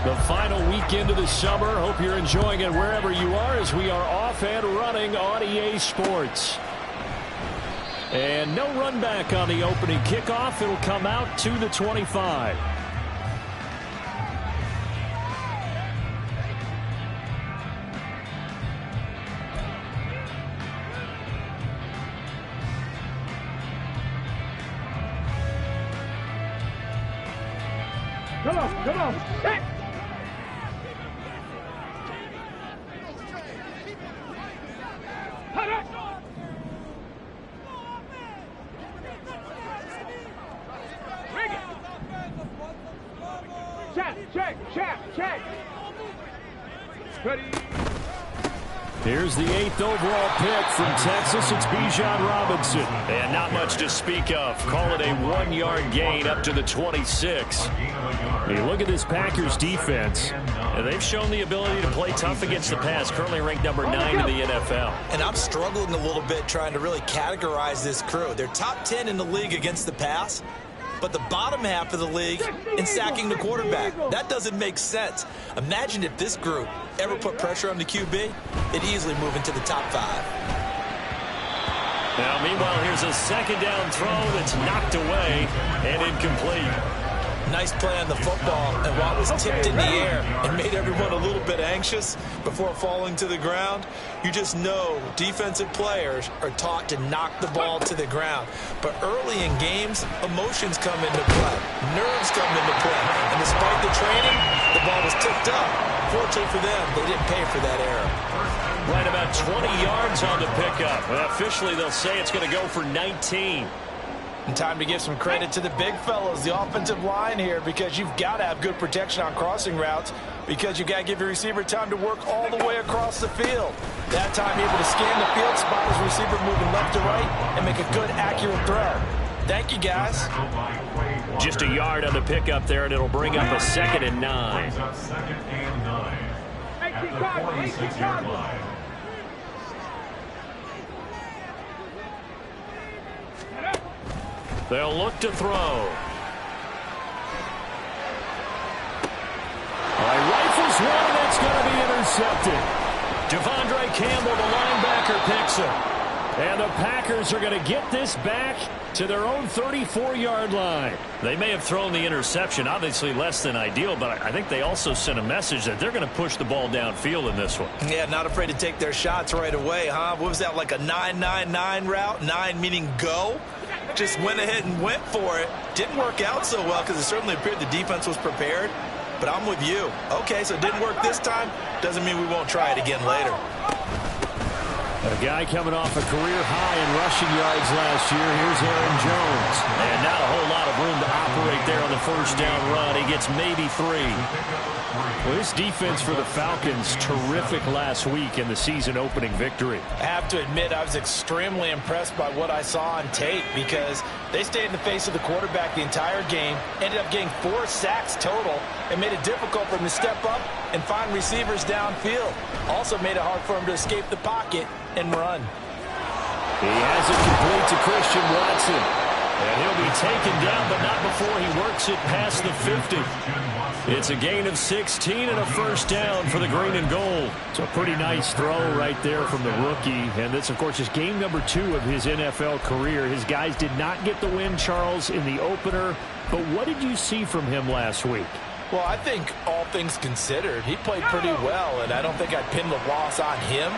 The final weekend of the summer. Hope you're enjoying it wherever you are as we are off and running on EA Sports. And no run back on the opening kickoff. It'll come out to the 25. Come on. Hey. Check. Ready. Here's the 8th overall pick from Texas. It's Bijan Robinson. And not much to speak of. Call it a 1-yard gain up to the 26. Hey, look at this Packers defense. And they've shown the ability to play tough against the pass. Currently ranked number 9 in the NFL. And I'm struggling a little bit trying to really categorize this crew. They're top 10 in the league against the pass, but the bottom half of the league in sacking the quarterback. That doesn't make sense. Imagine if this group ever put pressure on the QB, it'd easily move into the top 5. Now, meanwhile, here's a second down throw that's knocked away and incomplete. Nice play on the football, and while it was tipped in the air and made everyone a little bit anxious before falling to the ground, you just know defensive players are taught to knock the ball to the ground. But early in games, emotions come into play. Nerves come into play. And despite the training, the ball was tipped up. Fortunately for them, they didn't pay for that error. Right about 20 yards on the pickup. Well, officially, they'll say it's going to go for 19. And time to give some credit to the big fellows, the offensive line here, because you've got to have good protection on crossing routes, because you've got to give your receiver time to work all the way across the field. That time able to scan the field, spot his receiver moving left to right, and make a good, accurate throw. Thank you, guys. Just a yard on the pickup there, and it'll bring up a 2nd and 9. They'll look to throw. All right, rifles one, and it's going to be intercepted. Devondre Campbell, the linebacker, picks him. And the Packers are going to get this back to their own 34-yard line. They may have thrown the interception, obviously less than ideal, but I think they also sent a message that they're going to push the ball downfield in this one. Yeah, not afraid to take their shots right away, huh? What was that, like a 9-9-9 route? 9 meaning go? Just went ahead and went for it. Didn't work out so well because it certainly appeared the defense was prepared. But I'm with you. Okay, so it didn't work this time. Doesn't mean we won't try it again later. A guy coming off a career high in rushing yards last year. Here's Aaron Jones. And not a whole lot of room to operate there on the first down run. He gets maybe 3. Well, this defense for the Falcons, terrific last week in the season opening victory. I have to admit, I was extremely impressed by what I saw on tape, because they stayed in the face of the quarterback the entire game, ended up getting 4 sacks total, and made it difficult for him to step up and find receivers downfield. Also made it hard for him to escape the pocket and run. He has it complete to Christian Watson. And he'll be taken down, but not before he works it past the 50. It's a gain of 16 and a first down for the green and gold. It's a pretty nice throw right there from the rookie. And this, of course, is game number 2 of his NFL career. His guys did not get the win, Charles, in the opener. But what did you see from him last week? Well, I think all things considered, he played pretty well, and I don't think I'd pin the loss on him.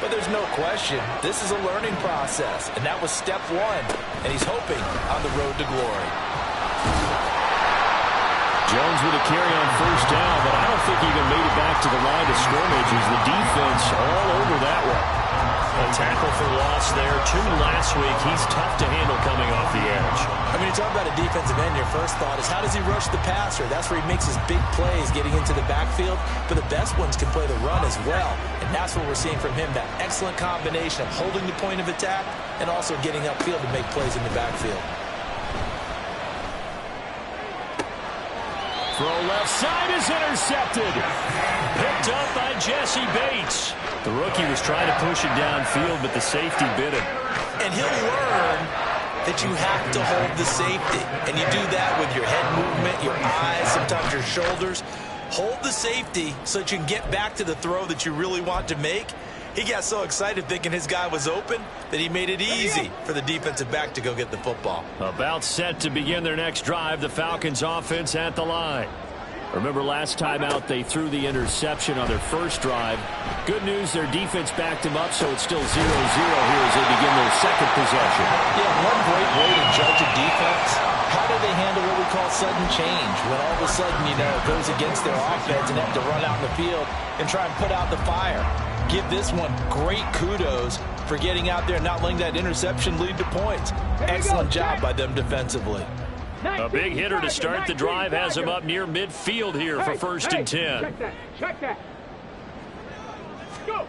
But there's no question, this is a learning process, and that was step 1, and he's hoping on the road to glory. Jones with a carry on first down, but I don't think he even made it back to the line of scrimmage as the defense all over that one. A tackle for loss there, 2 last week. He's tough to handle coming off the edge. I mean, you talk about a defensive end, your first thought is, how does he rush the passer? That's where he makes his big plays getting into the backfield, but the best ones can play the run as well. And that's what we're seeing from him, that excellent combination of holding the point of attack and also getting upfield to make plays in the backfield. Throw left side is intercepted. Picked up by Jesse Bates. The rookie was trying to push it downfield, but the safety bit him. And he'll learn that you have to hold the safety. And you do that with your head movement, your eyes, sometimes your shoulders. hold the safety so that you can get back to the throw that you really want to make. He got so excited thinking his guy was open that he made it easy for the defensive back to go get the football. About set to begin their next drive, the Falcons offense at the line. Remember last time out they threw the interception on their first drive. Good news, their defense backed them up, so it's still 0-0 here as they begin their second possession. Yeah, one great way to judge a defense. How do they handle what we call sudden change? When all of a sudden, it goes against their offense and they have to run out in the field and try and put out the fire. Give this one great kudos for getting out there and not letting that interception lead to points. Excellent job by them defensively. A big hitter to start the drive has him up near midfield here for 1st and 10. Check that. Check that. Go.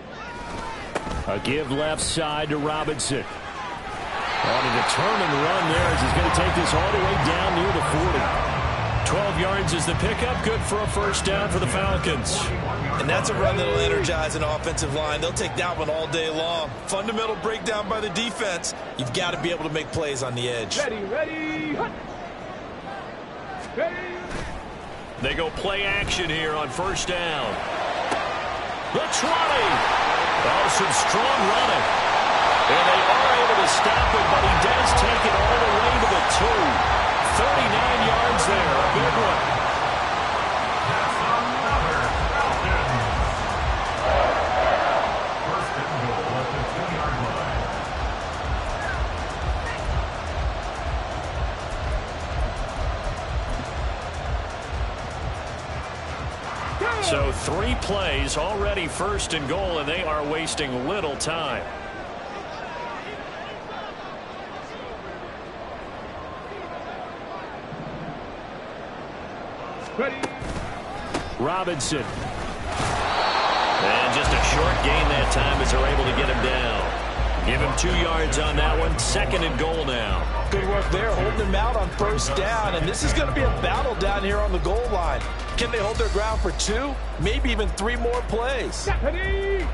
A give left side to Robinson. On a determined run there as he's going to take this all the way down near the 40. 12 yards is the pickup. Good for a first down for the Falcons. And that's a run that will energize an offensive line. They'll take that one all day long. Fundamental breakdown by the defense. You've got to be able to make plays on the edge. Ready. Hut. Ready. They go play action here on first down. The 20. Oh, some strong running. And they are able to stop it, but he does take it all the way to the 2. 39 yards there. A big one. So 3 plays, already 1st and goal, and they are wasting little time. Ready. Robinson. And just a short gain that time as they're able to get him down. Give him 2 yards on that one. 2nd and goal now. Good work there, holding him out on first down. And this is going to be a battle down here on the goal line. Can they hold their ground for 2, maybe even 3 more plays? Ready.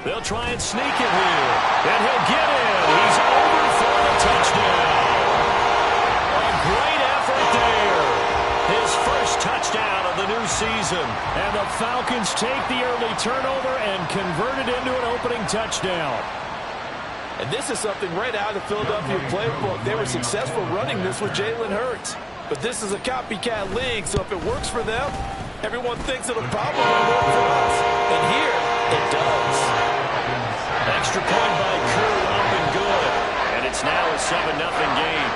They'll try and sneak it here. And he'll get in. He's over for the touchdown. A great effort there. His first touchdown of the new season. And the Falcons take the early turnover and convert it into an opening touchdown. And this is something right out of the Philadelphia playbook. They were successful running this with Jalen Hurts. But this is a copycat league, so if it works for them, everyone thinks it'll probably work for us. And here, it does. Extra point by Crew, up and good. And it's now a 7-0 game.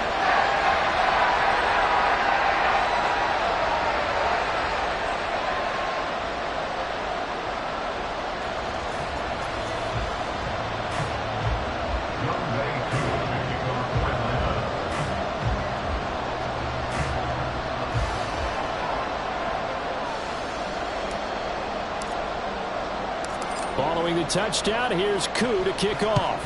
Following the touchdown, here's Koo to kick off.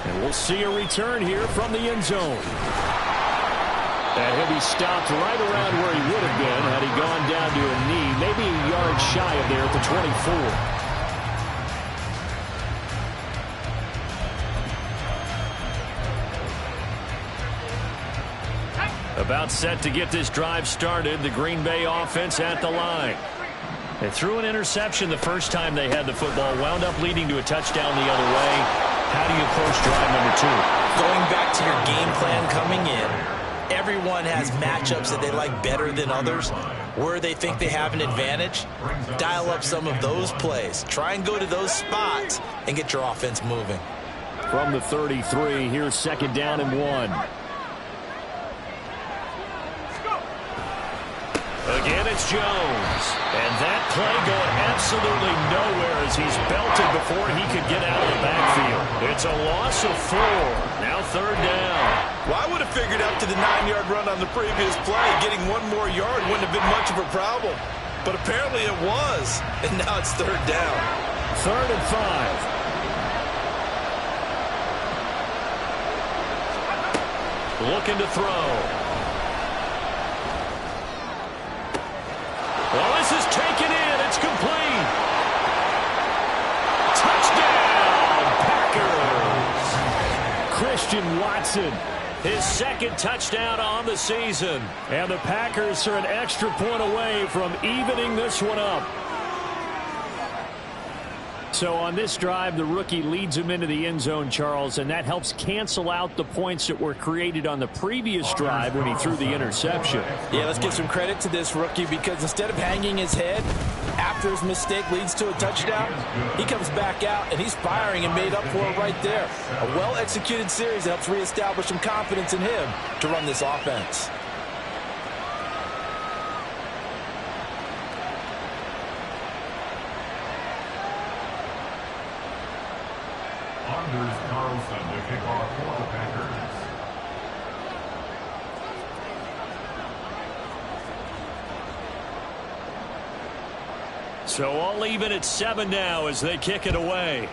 And we'll see a return here from the end zone. And he'll be stopped right around where he would have been had he gone down to a knee, maybe a yard shy of there at the 24. About set to get this drive started. The Green Bay offense at the line. They threw an interception the first time they had the football. Wound up leading to a touchdown the other way. How do you approach drive number 2? Going back to your game plan coming in, everyone has matchups that they like better than others. Where they think they have an advantage, dial up some of those plays. Try and go to those spots and get your offense moving. From the 33, here's 2nd down and 1. Again, it's Jones. And that play going absolutely nowhere as he's belted before he could get out of the backfield. It's a loss of 4. Now 3rd down. Well, I would have figured after the 9-yard run on the previous play, getting 1 more yard wouldn't have been much of a problem. But apparently it was. And now it's 3rd down. 3rd and 5. Looking to throw. Well, this is taken in. It's complete. Touchdown, Packers. Christian Watson. His second touchdown on the season. And the Packers are an extra point away from evening this one up. So on this drive, the rookie leads him into the end zone, Charles, and that helps cancel out the points that were created on the previous drive when he threw the interception. Yeah, let's give some credit to this rookie because instead of hanging his head after his mistake leads to a touchdown, he comes back out and he's firing and made up for it right there. A well-executed series that helps reestablish some confidence in him to run this offense. Anders Carlson to kick off for the Packers. So all even at 7 now as they kick it away.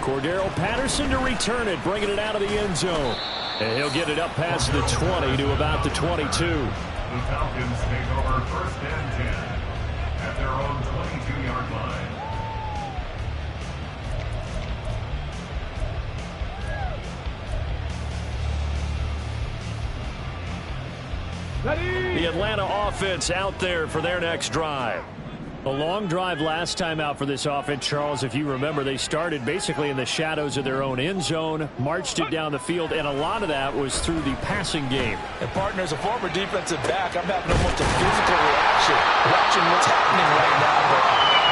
Cordero Patterson to return it, bringing it out of the end zone. And he'll get it up past the 20 to about the 22. The Falcons take over 1st and 10 at their own 22-yard line. The Atlanta offense out there for their next drive. A long drive last time out for this offense, Charles. If you remember, they started basically in the shadows of their own end zone, marched it down the field, and a lot of that was through the passing game. And partner, as a former defensive back, I'm having almost a physical reaction watching what's happening right now. But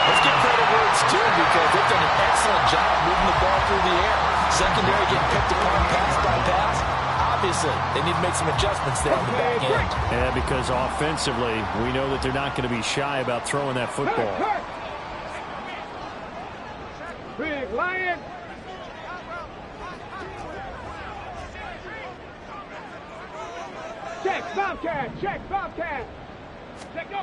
let's give credit where it's due because they've done an excellent job moving the ball through the air. Secondary getting picked apart pass by pass. Obviously, they need to make some adjustments there on the back end. And because offensively, we know that they're not going to be shy about throwing that football. Big Lion. Check, Bobcat. Check, Bobcat. Check, go.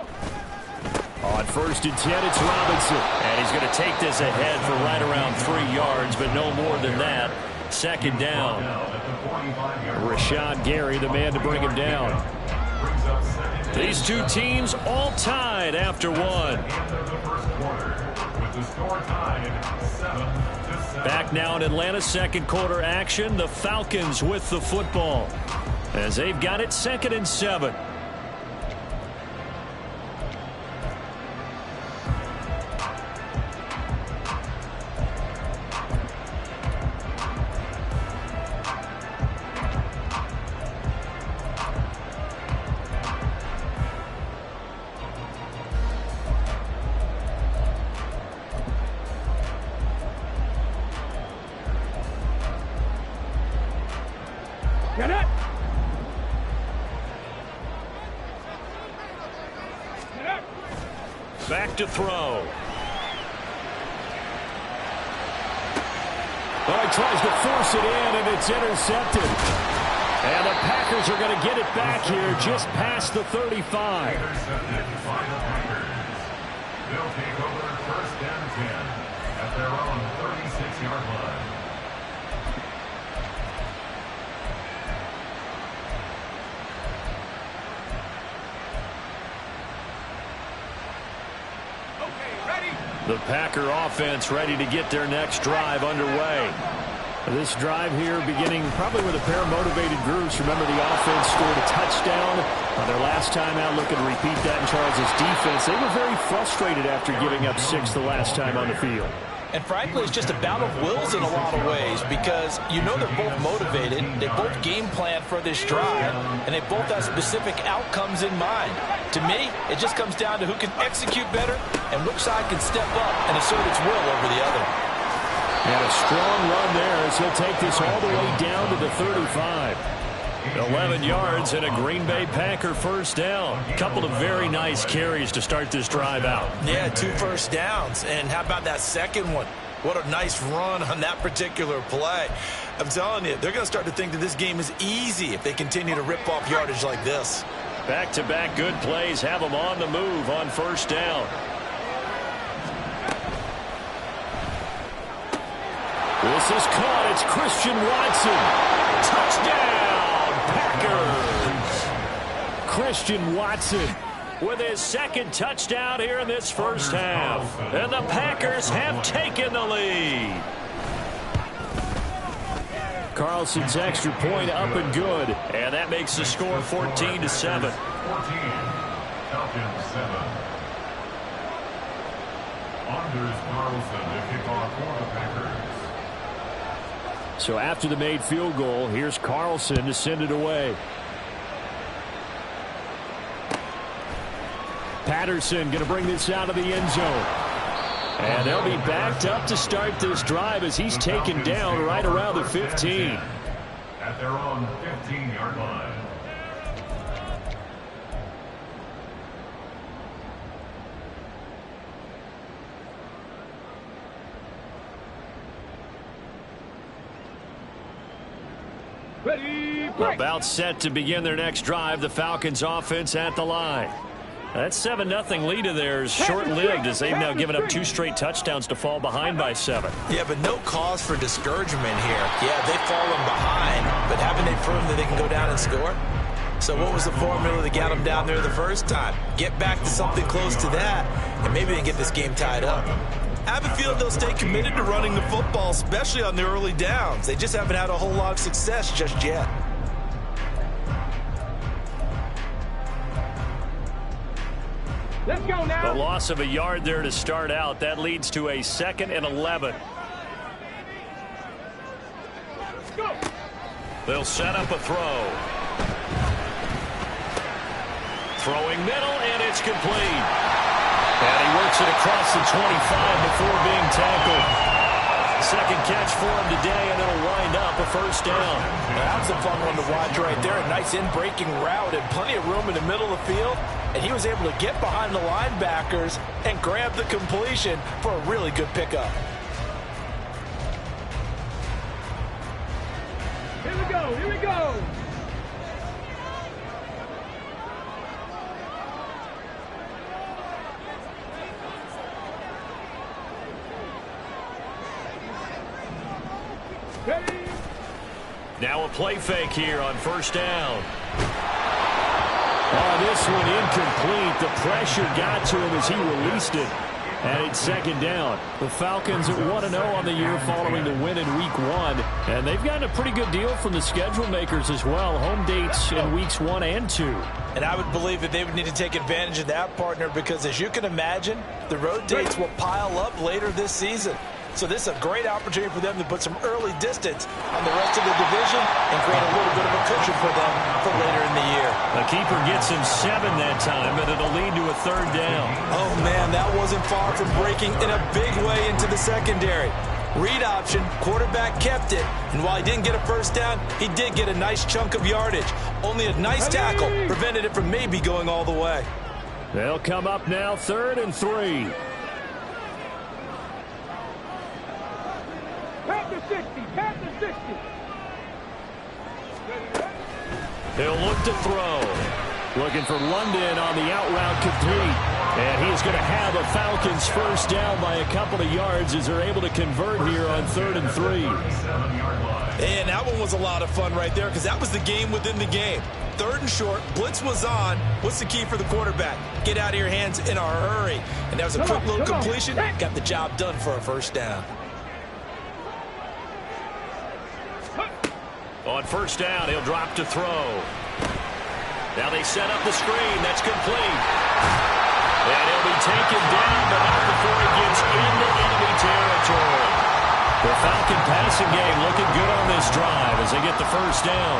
On 1st and 10, it's Robinson. And he's going to take this ahead for right around 3 yards, but no more than that. 2nd down. Rashawn Gary, the man to bring him down. These two teams all tied after 1. Back now in Atlanta's 2nd quarter action. The Falcons with the football as they've got it 2nd and 7. Get it! Back to throw. Oh, he tries to force it in, and it's intercepted. And the Packers are going to get it back here just past the 35. Intercepted by the Packers. They'll take over 1st and 10 at their own 36-yard line. The Packer offense ready to get their next drive underway. This drive here beginning probably with a pair of motivated groups. Remember, the offense scored a touchdown on their last time out. Looking to repeat that in Charles' defense. They were very frustrated after giving up 6 the last time on the field. And frankly, it's just a battle of wills in a lot of ways because you know they're both motivated, they both game plan for this drive, and they both have specific outcomes in mind. To me, it just comes down to who can execute better and which side can step up and assert its will over the other. And a strong run there as he'll take this all the way down to the 35. 11 yards and a Green Bay Packer 1st down. A couple of very nice carries to start this drive out. Yeah, 2 first downs. And how about that second one? What a nice run on that particular play. I'm telling you, they're going to start to think that this game is easy if they continue to rip off yardage like this. Back-to-back good plays have them on the move on 1st down. This is caught. It's Christian Watson. Touchdown, Packers. Christian Watson with his second touchdown here in this first half. And the Packers have taken the lead. Carlson's extra point up and good. And that makes the score 14-7. 14. Falcons 7. Anders Carlson to kick off for the Packers. So after the made field goal, here's Carlson to send it away. Patterson going to bring this out of the end zone. And they'll be backed up to start this drive as he's taken down right around the 15. At their own 15-yard line. About set to begin their next drive. The Falcons offense at the line. That 7-0 lead of theirs short-lived as they've now given up 2 straight touchdowns to fall behind by 7. Yeah, but no cause for discouragement here. Yeah, they've fallen behind, but haven't they proven that they can go down and score? So what was the formula that got them down there the first time? Get back to something close to that, and maybe they can get this game tied up. I have a feeling they'll stay committed to running the football, especially on the early downs. They just haven't had a whole lot of success just yet. Let's go now. The loss of a yard there to start out. That leads to a 2nd and 11. Let's go. They'll set up a throw. Throwing middle, and it's complete. And he works it across the 25 before being tackled. Second catch for him today, and it'll wind up a first down. That was a fun one to watch right there. A nice in-breaking route and plenty of room in the middle of the field. And he was able to get behind the linebackers and grab the completion for a really good pickup. Here we go. Here we go. Ready? Now a play fake here on first down. Oh, this one incomplete. The pressure got to him as he released it. And it's second down. The Falcons at 1-0 on the year following the win in Week 1. And they've gotten a pretty good deal from the schedule makers as well. Home dates in Weeks 1 and 2. And I would believe that they would need to take advantage of that, partner, because as you can imagine, the road dates will pile up later this season. So this is a great opportunity for them to put some early distance on the rest of the division and create a little bit of a cushion for them for later in the year. The keeper gets him 7 that time, but it'll lead to a third down. Oh, man, that wasn't far from breaking in a big way into the secondary. Read option, quarterback kept it, and while he didn't get a first down, he did get a nice chunk of yardage. Only a nice tackle prevented it from maybe going all the way. They'll come up now, 3rd and 3. Panther 60. Panther 60. He'll look to throw. Looking for London on the out route complete. And he is going to have a Falcons first down by a couple of yards as they're able to convert here on 3rd and 3. And that one was a lot of fun right there because that was the game within the game. 3rd and short, blitz was on. What's the key for the quarterback? Get out of your hands in a hurry. And that was a quick little completion. Got the job done for a first down. On first down, he'll drop to throw. Now they set up the screen. That's complete. And he'll be taken down, but not before he gets into enemy territory. The Falcon passing game looking good on this drive as they get the first down.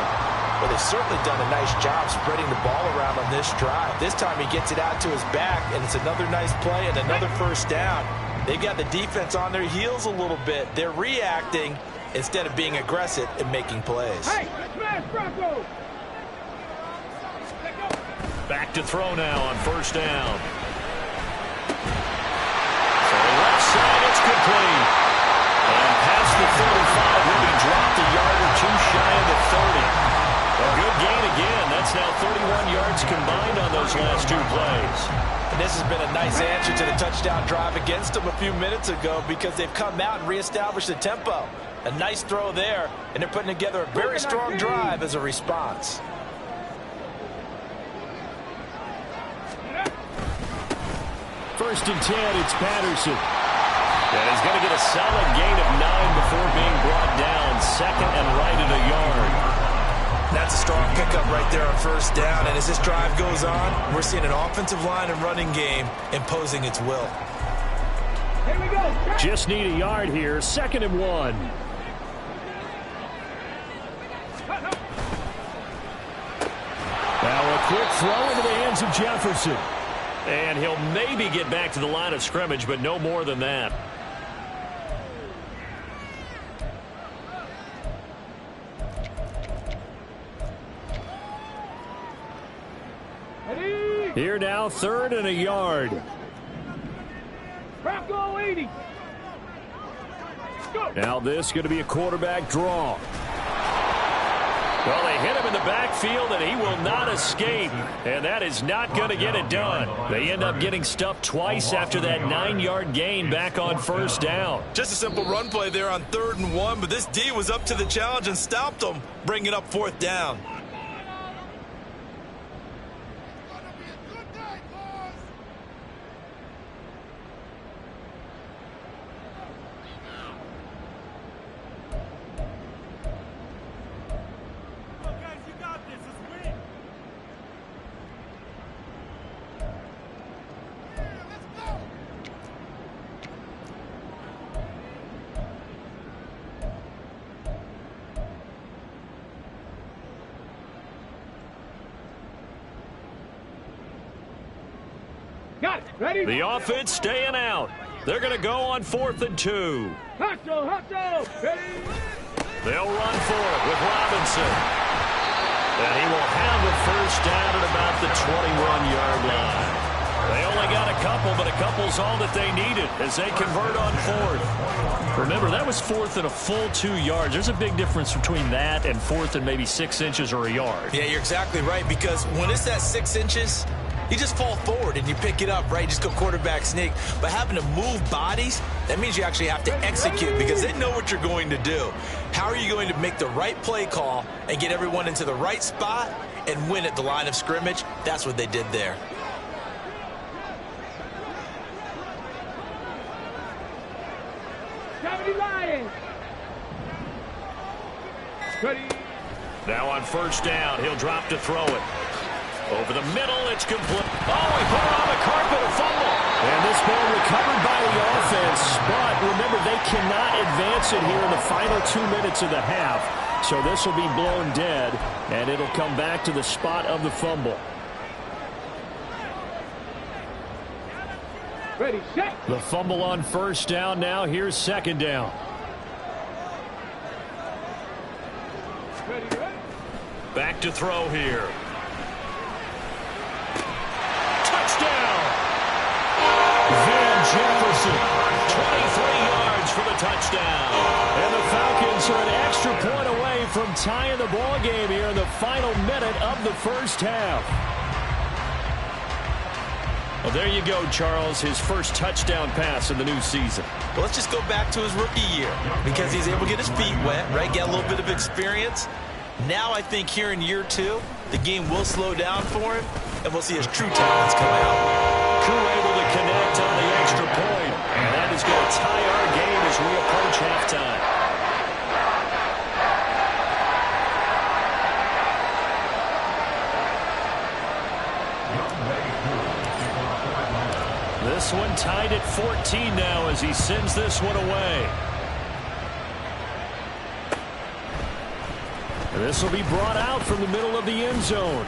Well, they've certainly done a nice job spreading the ball around on this drive. This time he gets it out to his back, and it's another nice play and another first down. They've got the defense on their heels a little bit. They're reacting instead of being aggressive and making plays. Hey, smash Bronco. Back to throw now on first down. So left side, it's complete. And past the 35, will be dropped a yard or two shy of the 30. A good gain again. That's now 31 yards combined on those last 2 plays. And this has been a nice answer to the touchdown drive against them a few minutes ago because they've come out and reestablished the tempo. A nice throw there, and they're putting together a very strong drive as a response. first and 10, it's Patterson. And he's going to get a solid gain of 9 before being brought down. Second and right at a yard. That's a strong pickup right there on first down. And as this drive goes on, we're seeing an offensive line and running game imposing its will. Here we go. Just need a yard here. Second and 1. Now a quick throw into the hands of Jefferson. And he'll maybe get back to the line of scrimmage, but no more than that. Ready? Here now, third and a yard. Bronco 80. Go. Now this is going to be a quarterback draw. Well, they hit him in the backfield, and he will not escape. And that is not going to get it done. They end up getting stuffed twice after that 9-yard gain back on first down. Just a simple run play there on 3rd and 1, but this D was up to the challenge and stopped them, bringing up 4th down. Got it. Ready? The offense staying out. They're going to go on 4th and 2. Hustle, hustle. Ready? They'll run for it with Robinson. And he will have the first down at about the 21-yard line. They only got a couple, but a couple's all that they needed as they convert on 4th. Remember, that was 4th and a full 2 yards. There's a big difference between that and 4th and maybe 6 inches or a yard. Yeah, you're exactly right, because when it's that 6 inches, you just fall forward and you pick it up, right? You just go quarterback sneak. But having to move bodies, that means you actually have to execute because they know what you're going to do. How are you going to make the right play call and get everyone into the right spot and win at the line of scrimmage? That's what they did there. Lions. Ready? Now on first down, he'll drop to throw it. Over the middle, it's complete. Oh, he put it on the carpet, a fumble. And this ball recovered by the offense. But remember, they cannot advance it here in the final 2 minutes of the half. So this will be blown dead, and it'll come back to the spot of the fumble. Ready, set. The fumble on first down now. Here's second down. Ready, ready. Back to throw here. Touchdown! Van Jefferson, 23 yards for the touchdown. And the Falcons are an extra point away from tying the ball game here in the final minute of the first half. Well, there you go, Charles, his first touchdown pass in the new season. Well, let's just go back to his rookie year because he's able to get his feet wet, right, get a little bit of experience. Now I think here in year 2, the game will slow down for him, and we'll see his true talents come out. Crew able to connect on the extra point, and that is going to tie our game as we approach halftime. This one tied at 14 now as he sends this one away. And this will be brought out from the middle of the end zone.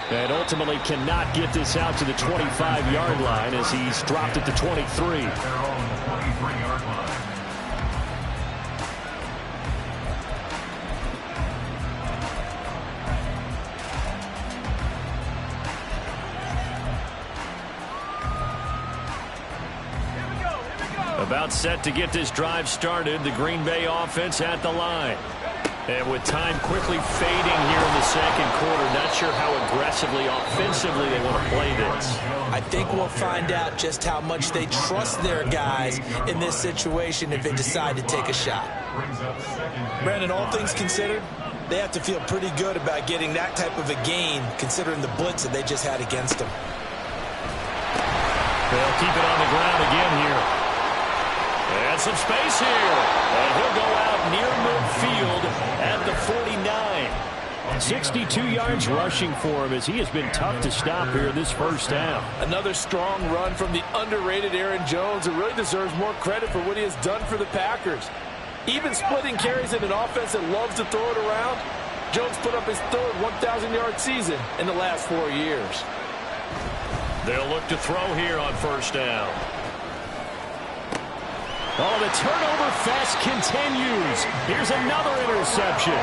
And ultimately cannot get this out to the 25-yard line as he's dropped at the 23. About set to get this drive started. The Green Bay offense at the line. And with time quickly fading here in the second quarter, not sure how aggressively, offensively they want to play this. I think we'll find out just how much they trust their guys in this situation if they decide to take a shot. Brandon, all things considered, they have to feel pretty good about getting that type of a gain considering the blitz that they just had against them. They'll keep it on the ground again here. And some space here. And he'll go out near midfield at the 49. 62 yards rushing for him as he has been tough to stop here in this first half. Another strong run from the underrated Aaron Jones, who really deserves more credit for what he has done for the Packers. Even splitting carries in an offense that loves to throw it around, Jones put up his third 1,000-yard season in the last 4 years. They'll look to throw here on first down. Oh, the turnover fest continues. Here's another interception.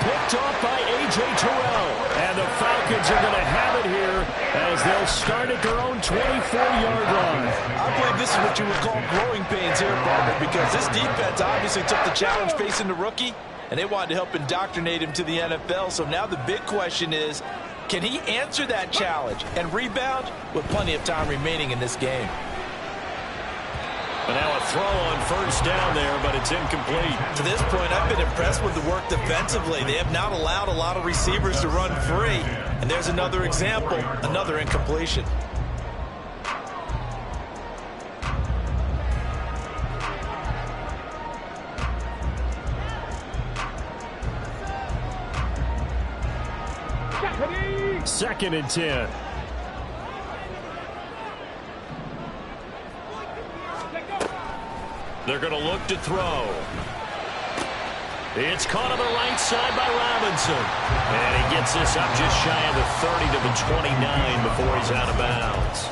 Picked off by A.J. Terrell. And the Falcons are going to have it here as they'll start at their own 24-yard line. I believe this is what you would call growing pains here, Barbara, because this defense obviously took the challenge facing the rookie, and they wanted to help indoctrinate him to the NFL. So now the big question is, can he answer that challenge and rebound with plenty of time remaining in this game? But now a throw on first down there, but it's incomplete. To this point, I've been impressed with the work defensively. They have not allowed a lot of receivers to run free. And there's another example, another incompletion. Second and 10. They're going to look to throw. It's caught on the right side by Robinson. And he gets this up just shy of the 30 to the 29 before he's out of bounds.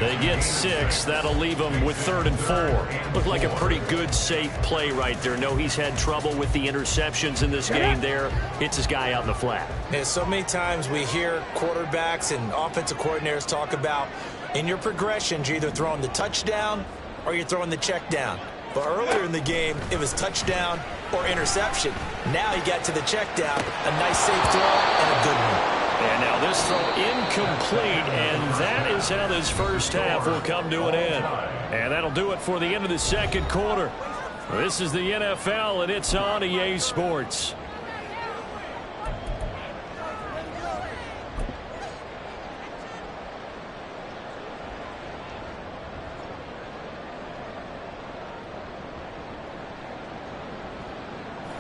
They get 6. That'll leave them with 3rd and 4. Looked like a pretty good, safe play right there. No, he's had trouble with the interceptions in this game there. Hits his guy out in the flat. And so many times we hear quarterbacks and offensive coordinators talk about in your progressions, you're either throwing the touchdown or you're throwing the check down. But earlier in the game, it was touchdown or interception. Now he got to the check down, a nice safe throw and a good one. And now this throw incomplete, and that is how this first half will come to an end. And that'll do it for the end of the second quarter. This is the NFL, and it's on EA Sports.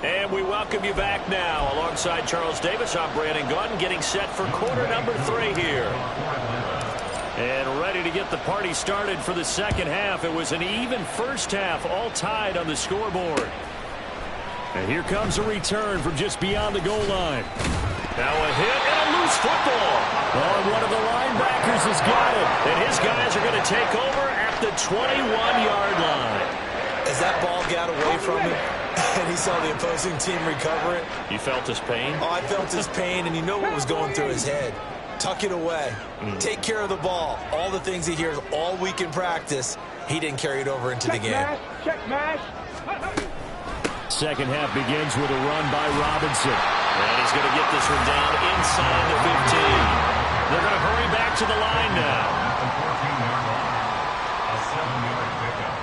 And we welcome you back now. Alongside Charles Davis, I'm Brandon Gaudin, getting set for quarter number 3 here. And ready to get the party started for the second half. It was an even first half, all tied on the scoreboard. And here comes a return from just beyond the goal line. Now a hit and a loose football. Oh, one of the linebackers has got it. And his guys are going to take over at the 21-yard line. As that ball got away from him, and he saw the opposing team recover it. You felt his pain? Oh, I felt his pain, and you know what was going through his head. Tuck it away. Take care of the ball. All the things he hears all week in practice, he didn't carry it over into the game. Check mash. Second half begins with a run by Robinson. And he's going to get this one down inside the 15. They're going to hurry back to the line now. At the 14-yard line, a 7-yard pickup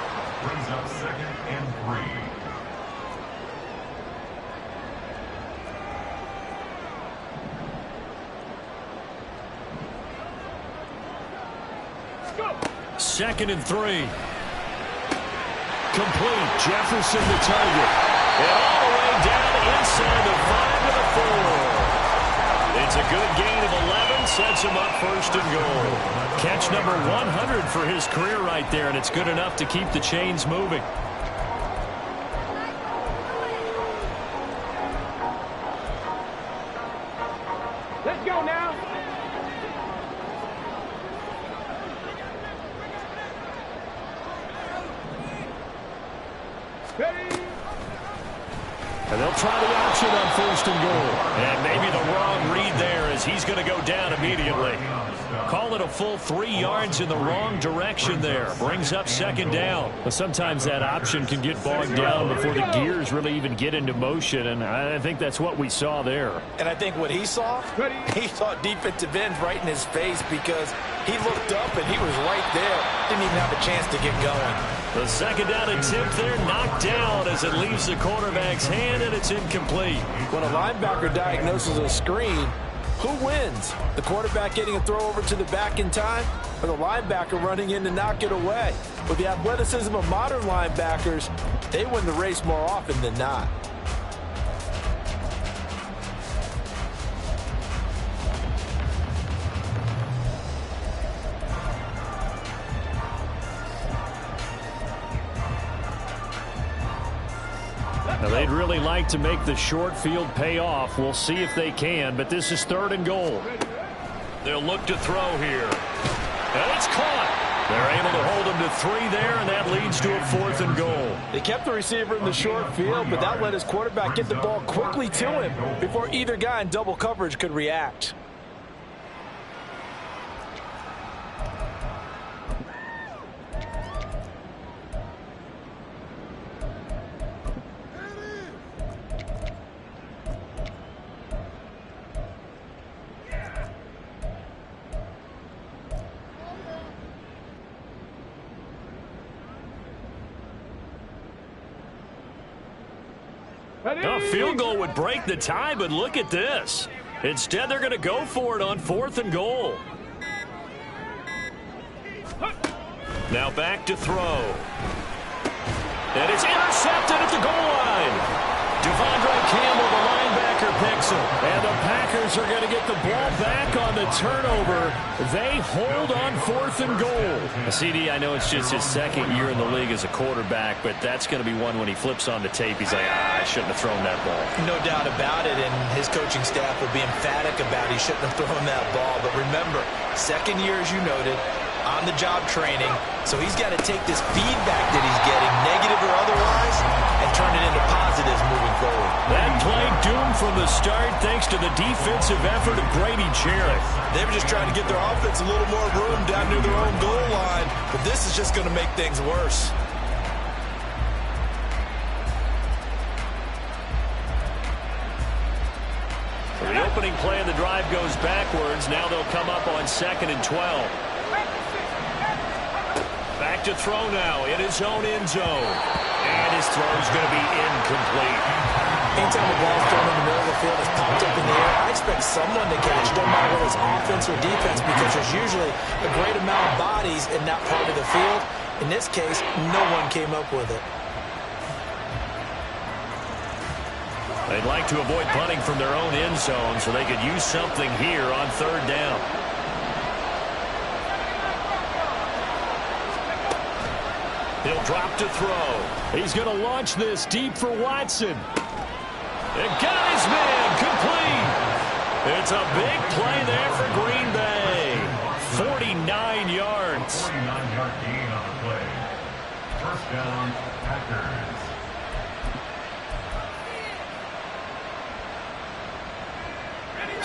brings up 2nd and 3. Second and 3. Complete. Jefferson the target. And all the way down inside the 5 to the 4. It's a good gain of 11. Sets him up 1st and goal. Catch number 100 for his career right there, and it's good enough to keep the chains moving. Let's go now. Ready? And they'll try the option on 1st and goal. And maybe the wrong read there as he's going to go down immediately. Call it a full 3 yards in the wrong direction there. Brings up 2nd down. But sometimes that option can get bogged down before the gears really even get into motion, and I think that's what we saw there. And I think what he saw, he saw defensive end right in his face because he looked up and he was right there. Didn't even have a chance to get going. The 2nd down attempt there knocked down as it leaves the quarterback's hand, and it's incomplete. When a linebacker diagnoses a screen, who wins? The quarterback getting a throw over to the back in time, or the linebacker running in to knock it away. With the athleticism of modern linebackers, they win the race more often than not. Now, they'd really like to make the short field pay off. We'll see if they can, but this is 3rd and goal. They'll look to throw here. And it's caught. They're able to hold him to 3 there, and that leads to a 4th and goal. They kept the receiver in the short field, but that let his quarterback get the ball quickly to him before either guy in double coverage could react. A field goal would break the tie, but look at this. Instead, they're going to go for it on 4th and goal. Now back to throw. And it's intercepted at the goal line. Devondre Campbell, the linebacker, picks him. And the Packers are going to get the ball back on the turnover. They hold on 4th and goal. CD, I know it's just his 2nd year in the league as a quarterback, but that's going to be one when he flips on the tape. He's like, I shouldn't have thrown that ball. No doubt about it, and his coaching staff will be emphatic about he shouldn't have thrown that ball. But remember, 2nd year, as you noted, on-the-job training, so he's got to take this feedback that he's getting, negative or otherwise, and turn it into positives moving forward. That play doomed from the start thanks to the defensive effort of Grady Jarrett. They were just trying to get their offense a little more room down near their own goal line, but this is just going to make things worse. So the opening play of the drive goes backwards. Now they'll come up on 2nd and 12. Back to throw now in his own end zone. And his throw's going to be incomplete. Anytime the ball's thrown in the middle of the field, it's popped up in the air, I expect someone to catch it, no matter whether it's offense or defense, because there's usually a great amount of bodies in that part of the field. In this case, no one came up with it. They'd like to avoid punting from their own end zone so they could use something here on 3rd down. He'll drop to throw. He's going to launch this deep for Watson. And got his man complete. It's a big play there for Green Bay. 49 yards. 49-yard gain on the play. 1st down, Packers.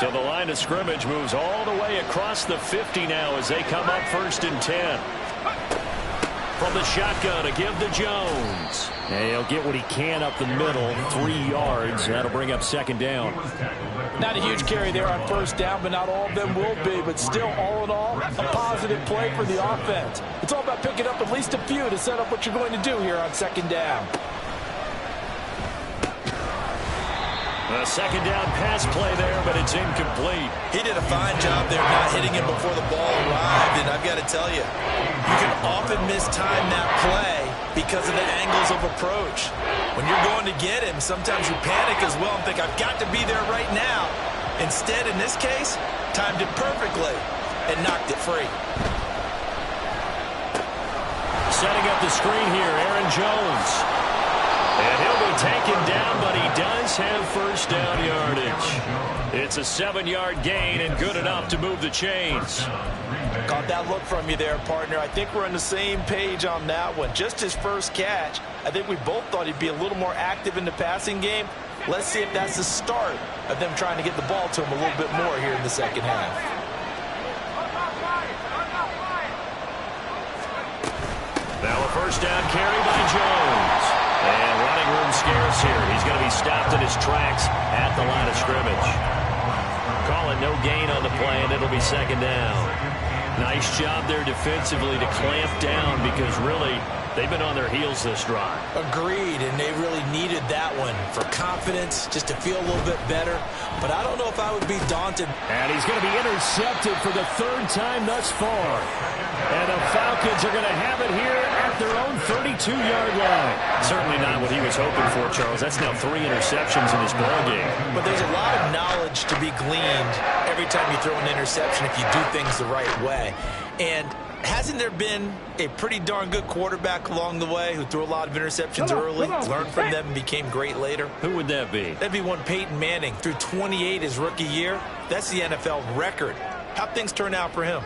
So the line of scrimmage moves all the way across the 50 now as they come up 1st and 10. From the shotgun to give to Jones. And he'll get what he can up the middle, 3 yards. That'll bring up 2nd down. Not a huge carry there on 1st down, but not all of them will be. But still, all in all, a positive play for the offense. It's all about picking up at least a few to set up what you're going to do here on 2nd down. A 2nd down pass play there, but it's incomplete. He did a fine job there not hitting him before the ball arrived, and I've got to tell you, you can often mistime that play because of the angles of approach. When you're going to get him, sometimes you panic as well and think, I've got to be there right now. Instead, in this case, timed it perfectly and knocked it free. Setting up the screen here, Aaron Jones. And he'll be taken down, but he does have 1st down yardage. It's a 7-yard gain and good enough to move the chains. Caught that look from you there, partner. I think we're on the same page on that one. Just his first catch. I think we both thought he'd be a little more active in the passing game. Let's see if that's the start of them trying to get the ball to him a little bit more here in the 2nd half. Now a 1st down carry by Jones. And running room scarce here. He's going to be stopped in his tracks at the line of scrimmage. Calling no gain on the play, and it'll be 2nd down. Nice job there defensively to clamp down because really They've been on their heels this drive. Agreed, and they really needed that one for confidence, just to feel a little bit better. But I don't know if I would be daunted. And he's going to be intercepted for the third time thus far. And the Falcons are going to have it here at their own 32-yard line. Certainly not what he was hoping for, Charles. That's now 3 interceptions in this ballgame. But there's a lot of knowledge to be gleaned every time you throw an interception if you do things the right way. And hasn't there been a pretty darn good quarterback along the way who threw a lot of interceptions early, learned from them, and became great later? Who would that be? That'd be one Peyton Manning. Threw 28 his rookie year. That's the NFL record. How'd things turn out for him?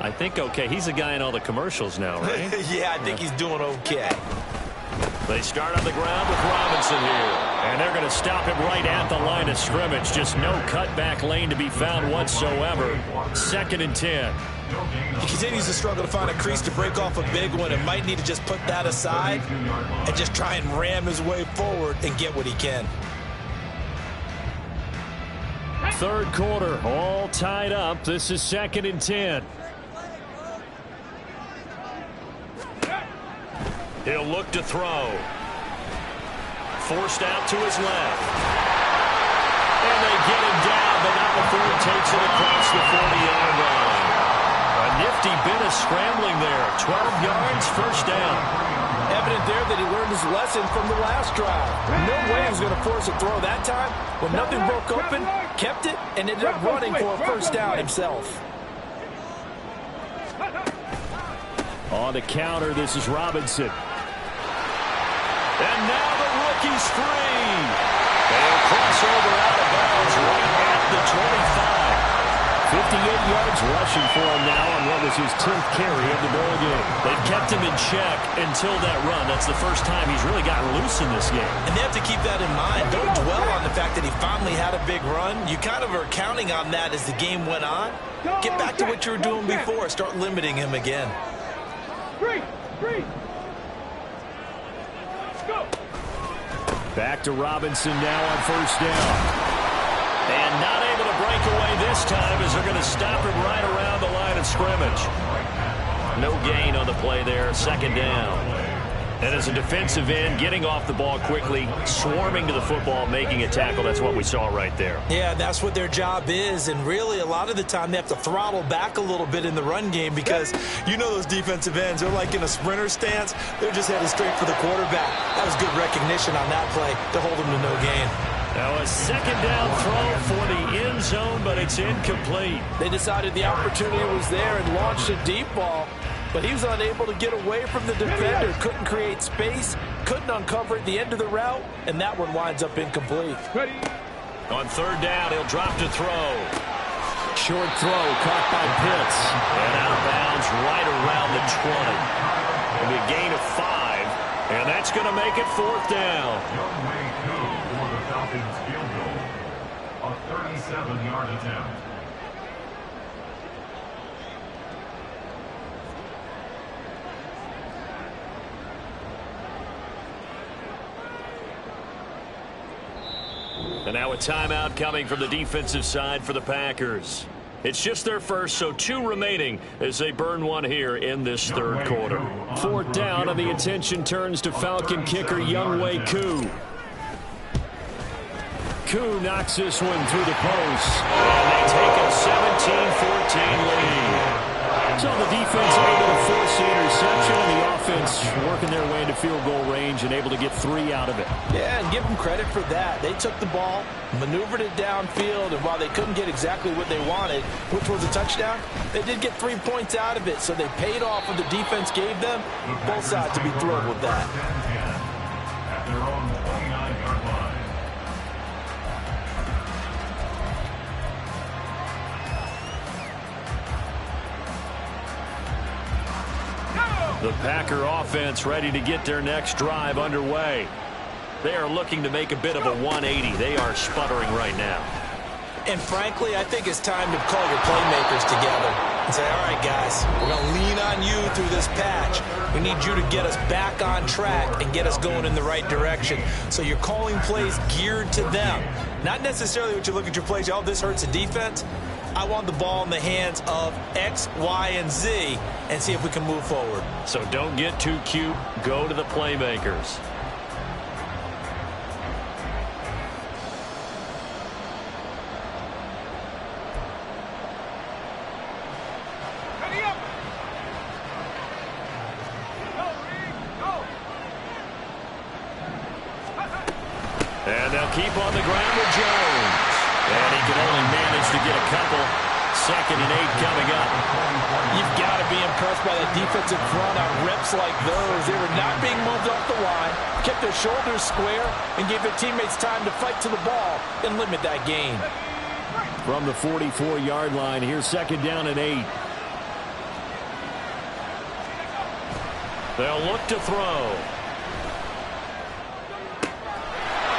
I think okay. He's a guy in all the commercials now, right? Yeah, I think he's doing okay. They start on the ground with Robinson here. And they're going to stop him right at the line of scrimmage. Just no cutback lane to be found whatsoever. 2nd and 10. He continues to struggle to find a crease to break off a big one and might need to just put that aside and just try and ram his way forward and get what he can. 3rd quarter, all tied up. This is 2nd and 10. He'll look to throw. Forced out to his left. And they get him down, but not before he takes it across the 40-yard line. A nifty bit of scrambling there. 12 yards, first down. Evident there that he learned his lesson from the last drive. No way he was going to force a throw that time. When nothing broke open, kept it, and ended up running for a first down himself. On the counter, this is Robinson. And now the rookie's free. They'll cross over out of bounds right at the 25. 58 yards rushing for him now on what was his 10th carry of the ball game. They've kept him in check until that run. That's the first time he's really gotten loose in this game. And they have to keep that in mind. Don't dwell on the fact that he finally had a big run. You kind of are counting on that as the game went on. Get back to what you were doing before. Start limiting him again. Back to Robinson now on first down. And not able to break away this time as they're going to stop him right around the line of scrimmage. No gain on the play there, 2nd down. And as a defensive end, getting off the ball quickly, swarming to the football, making a tackle, that's what we saw right there. Yeah, that's what their job is, and really a lot of the time they have to throttle back a little bit in the run game because you know those defensive ends, they're like in a sprinter stance. They're just headed straight for the quarterback. That was good recognition on that play to hold them to no gain. Now a 2nd down throw for the end zone, but it's incomplete. They decided the opportunity was there and launched a deep ball, but he was unable to get away from the defender. Couldn't create space, couldn't uncover at the end of the route, and that one winds up incomplete. On 3rd down, he'll drop to throw. Short throw caught by Pitts. And out of bounds right around the 20. It'll be a gain of 5, and that's going to make it 4th down. For the Falcons field goal, a 37-yard attempt. And now a timeout coming from the defensive side for the Packers. It's just their first, so 2 remaining as they burn one here in this 3rd quarter. 4th down, and the attention turns to Falcon kicker Younghoe Koo. Koo knocks this one through the post. And they take a 17-14 lead. So the defense able to force the interception, and the offense working their way into field goal range and able to get 3 out of it. Yeah, and give them credit for that. They took the ball, maneuvered it downfield, and while they couldn't get exactly what they wanted, which was a touchdown, they did get 3 points out of it, so they paid off what the defense gave them. Both sides to be thrilled with that. At their own 29-yard line. The Packer offense ready to get their next drive underway. They are looking to make a bit of a 180. They are sputtering right now. And frankly, I think it's time to call your playmakers together and say, all right, guys, we're going to lean on you through this patch. We need you to get us back on track and get us going in the right direction. So you're calling plays geared to them. Not necessarily what you look at your plays, oh, this hurts the defense. I want the ball in the hands of X, Y, and Z and see if we can move forward. So don't get too cute. Go to the playmakers. And they'll keep on the ground with Jones. And he can only manage to get a couple. 2nd and 8 coming up. You've got to be impressed by that defensive front on reps like those. They were not being moved off the line, kept their shoulders square, and gave their teammates time to fight to the ball and limit that gain. From the 44-yard line, here's 2nd down and 8. They'll look to throw.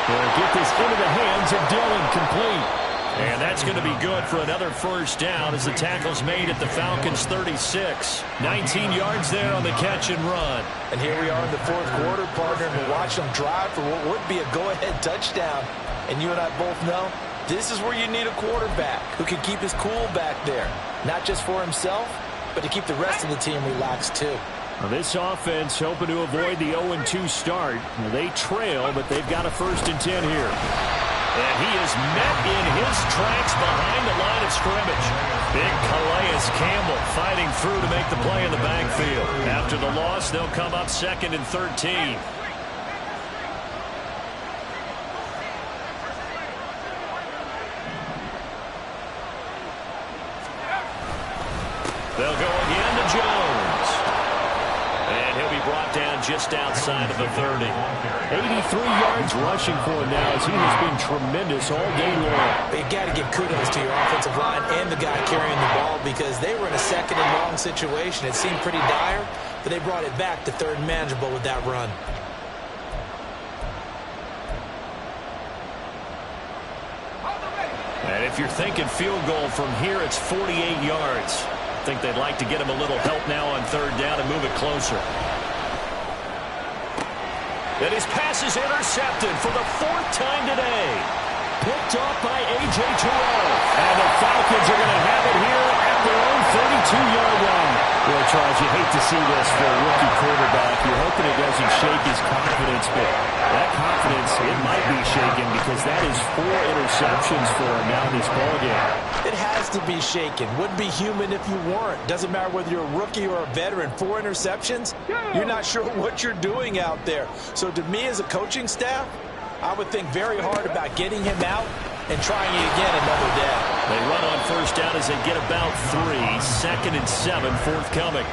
They'll get this into the hands of Dillon, complete. And that's going to be good for another 1st down as the tackle's made at the Falcons' 36. 19 yards there on the catch and run. And here we are in the 4th quarter, partner, and we're watching them drive for what would be a go-ahead touchdown. And you and I both know this is where you need a quarterback who can keep his cool back there, not just for himself, but to keep the rest of the team relaxed too. Well, this offense hoping to avoid the 0-2 start. They trail, but they've got a 1st and 10 here. And he is met in his tracks behind the line of scrimmage. Big Calais Campbell fighting through to make the play in the backfield. After the loss, they'll come up 2nd and 13. They'll go again to Jones. And he'll be brought down just outside of the 30. 83 yards rushing for him now as he has been tremendous all game long. But you got to give kudos to your offensive line and the guy carrying the ball because they were in a 2nd and long situation. It seemed pretty dire, but they brought it back to 3rd and manageable with that run. And if you're thinking field goal from here, it's 48 yards. I think they'd like to get him a little help now on 3rd down and move it closer. And his pass is intercepted for the 4th time today. Picked off by A.J. Terrell. And the Falcons are going to have it here at their own 32-yard line. Well, Charles, you hate to see this for a rookie quarterback. You're hoping it doesn't shake his confidence, but that confidence, it might be shaken because that is 4 interceptions for him now in this ballgame. It has to be shaken. Wouldn't be human if you weren't. Doesn't matter whether you're a rookie or a veteran. 4 interceptions, you're not sure what you're doing out there. So to me as a coaching staff, I would think very hard about getting him out and trying it again another day. They run on 1st down as they get about 3. 2nd and 7, forthcoming.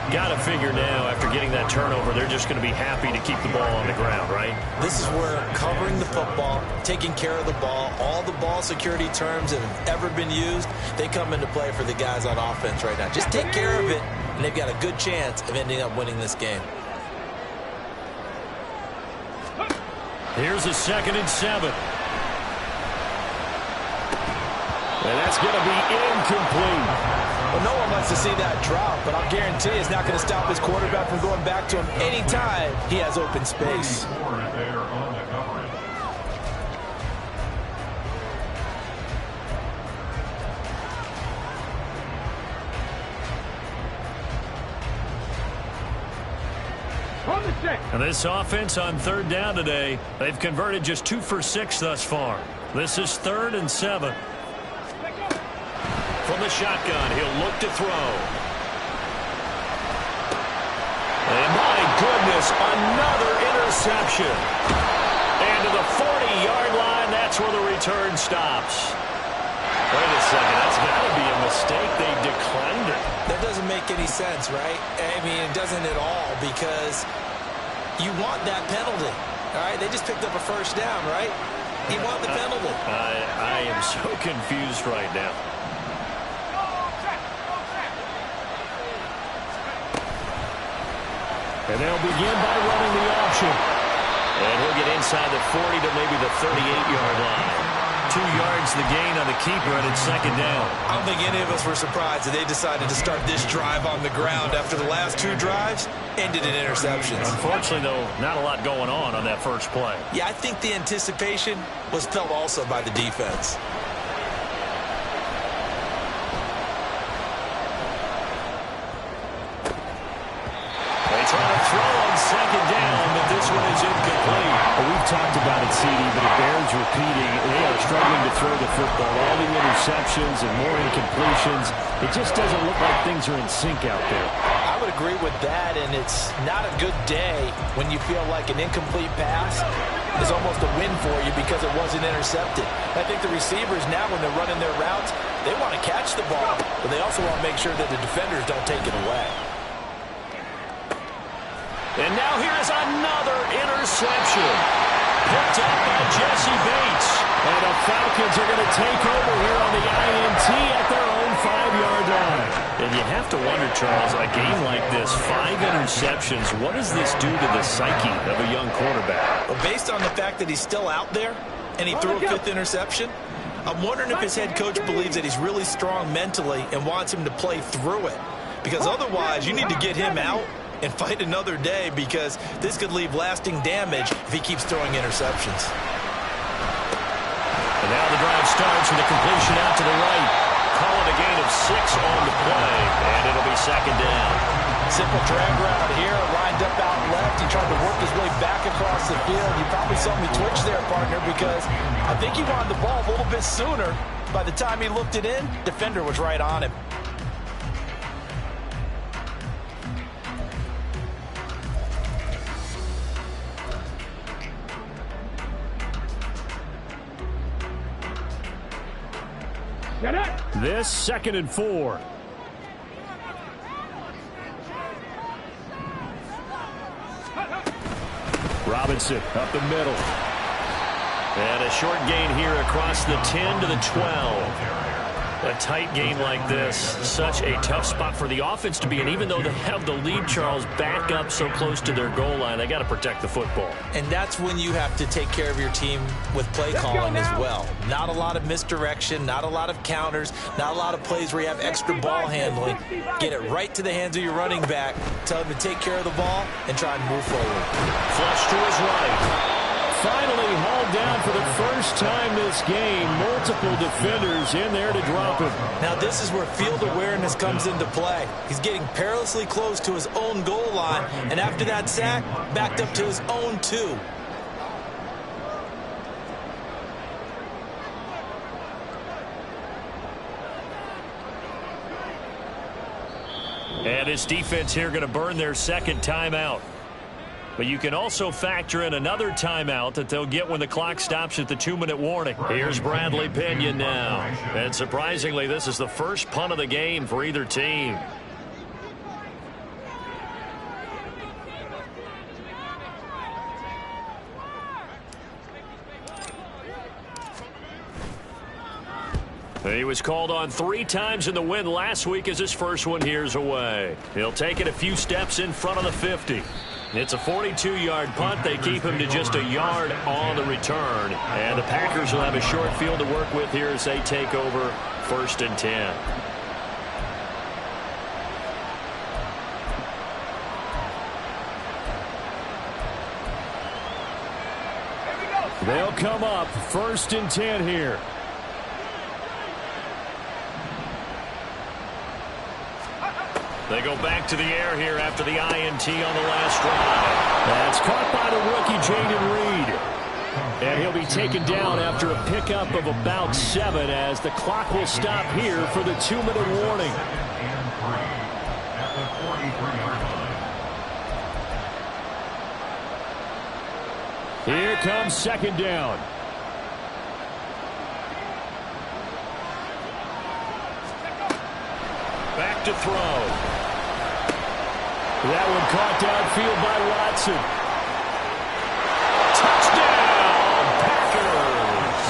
Got to figure now, after getting that turnover, they're just going to be happy to keep the ball on the ground, right? This is where covering the football, taking care of the ball, all the ball security terms that have ever been used, they come into play for the guys on offense right now. Just take care of it, and they've got a good chance of ending up winning this game. Here's a 2nd and 7. And that's going to be incomplete. Well, no one wants to see that drop, but I'll guarantee it's not going to stop his quarterback from going back to him anytime he has open space. And this offense on 3rd down today, they've converted just 2 for 6 thus far. This is 3rd and 7. From the shotgun, he'll look to throw. And my goodness, another interception. And to the 40-yard line, that's where the return stops. Wait a second, that's got to be a mistake. They declined it. That doesn't make any sense, right? I mean, it doesn't at all because you want that penalty. All right, they just picked up a 1st down, right? You want the penalty. I am so confused right now. And they'll begin by running the option. And he'll get inside the 40 to maybe the 38-yard line. 2 yards the gain on the keeper, and it's 2nd down. I don't think any of us were surprised that they decided to start this drive on the ground after the last 2 drives ended in interceptions. Unfortunately, though, not a lot going on that first play. Yeah, I think the anticipation was felt also by the defense. throw on second down, but this one is incomplete. Well, we've talked about it, CD, but it bears repeating. They are struggling to throw the football. All the interceptions and more incompletions. It just doesn't look like things are in sync out there. I would agree with that, and it's not a good day when you feel like an incomplete pass is almost a win for you because it wasn't intercepted. I think the receivers now, when they're running their routes, they want to catch the ball, but they also want to make sure that the defenders don't take it away. And now here is another interception. Picked up by Jesse Bates. And the Falcons are going to take over here on the INT at their own 5-yard line. And you have to wonder, Charles, a game like this, 5 interceptions, what does this do to the psyche of a young quarterback? Well, based on the fact that he's still out there and he threw a 5th interception, I'm wondering if his head coach believes that he's really strong mentally and wants him to play through it. Because otherwise, you need to get him out and fight another day, because this could leave lasting damage if he keeps throwing interceptions. And now the drive starts with a completion out to the right. Call it a gain of 6 on the play, and it'll be second down. Simple drag route here, lined up out left. He tried to work his way back across the field. You probably saw me twitch there, partner, because I think he wanted the ball a little bit sooner. By the time he looked it in, defender was right on him. This 2nd and 4. Robinson up the middle. And a short gain here across the 10 to the 12. A tight game like this, such a tough spot for the offense to be in. Even though they have the lead, Charles, back up so close to their goal line, they got to protect the football. And that's when you have to take care of your team with play calling as well. Not a lot of misdirection, not a lot of counters, not a lot of plays where you have extra ball handling. Get it right to the hands of your running back, tell him to take care of the ball, and try and move forward. Flush to his right. Finally hauled down for the first time this game. Multiple defenders in there to drop him. Now this is where field awareness comes into play. He's getting perilously close to his own goal line, and after that sack, backed up to his own 2. And this defense here going to burn their second timeout. But you can also factor in another timeout that they'll get when the clock stops at the 2-minute warning. Here's Bradley Pinion now. And surprisingly, this is the first punt of the game for either team. He was called on 3 times in the win last week as his first one here's away. He'll take it a few steps in front of the 50. It's a 42-yard punt. They keep him to just a yard on the return. And the Packers will have a short field to work with here as they take over 1st and 10. They'll come up 1st and 10 here. They go back to the air here after the INT on the last drive. That's caught by the rookie, Jayden Reed. And he'll be taken down after a pickup of about 7 as the clock will stop here for the 2-minute warning. At the 43-yard line. Here comes 2nd down. Back to throw. That one caught downfield by Watson. Touchdown, Packers!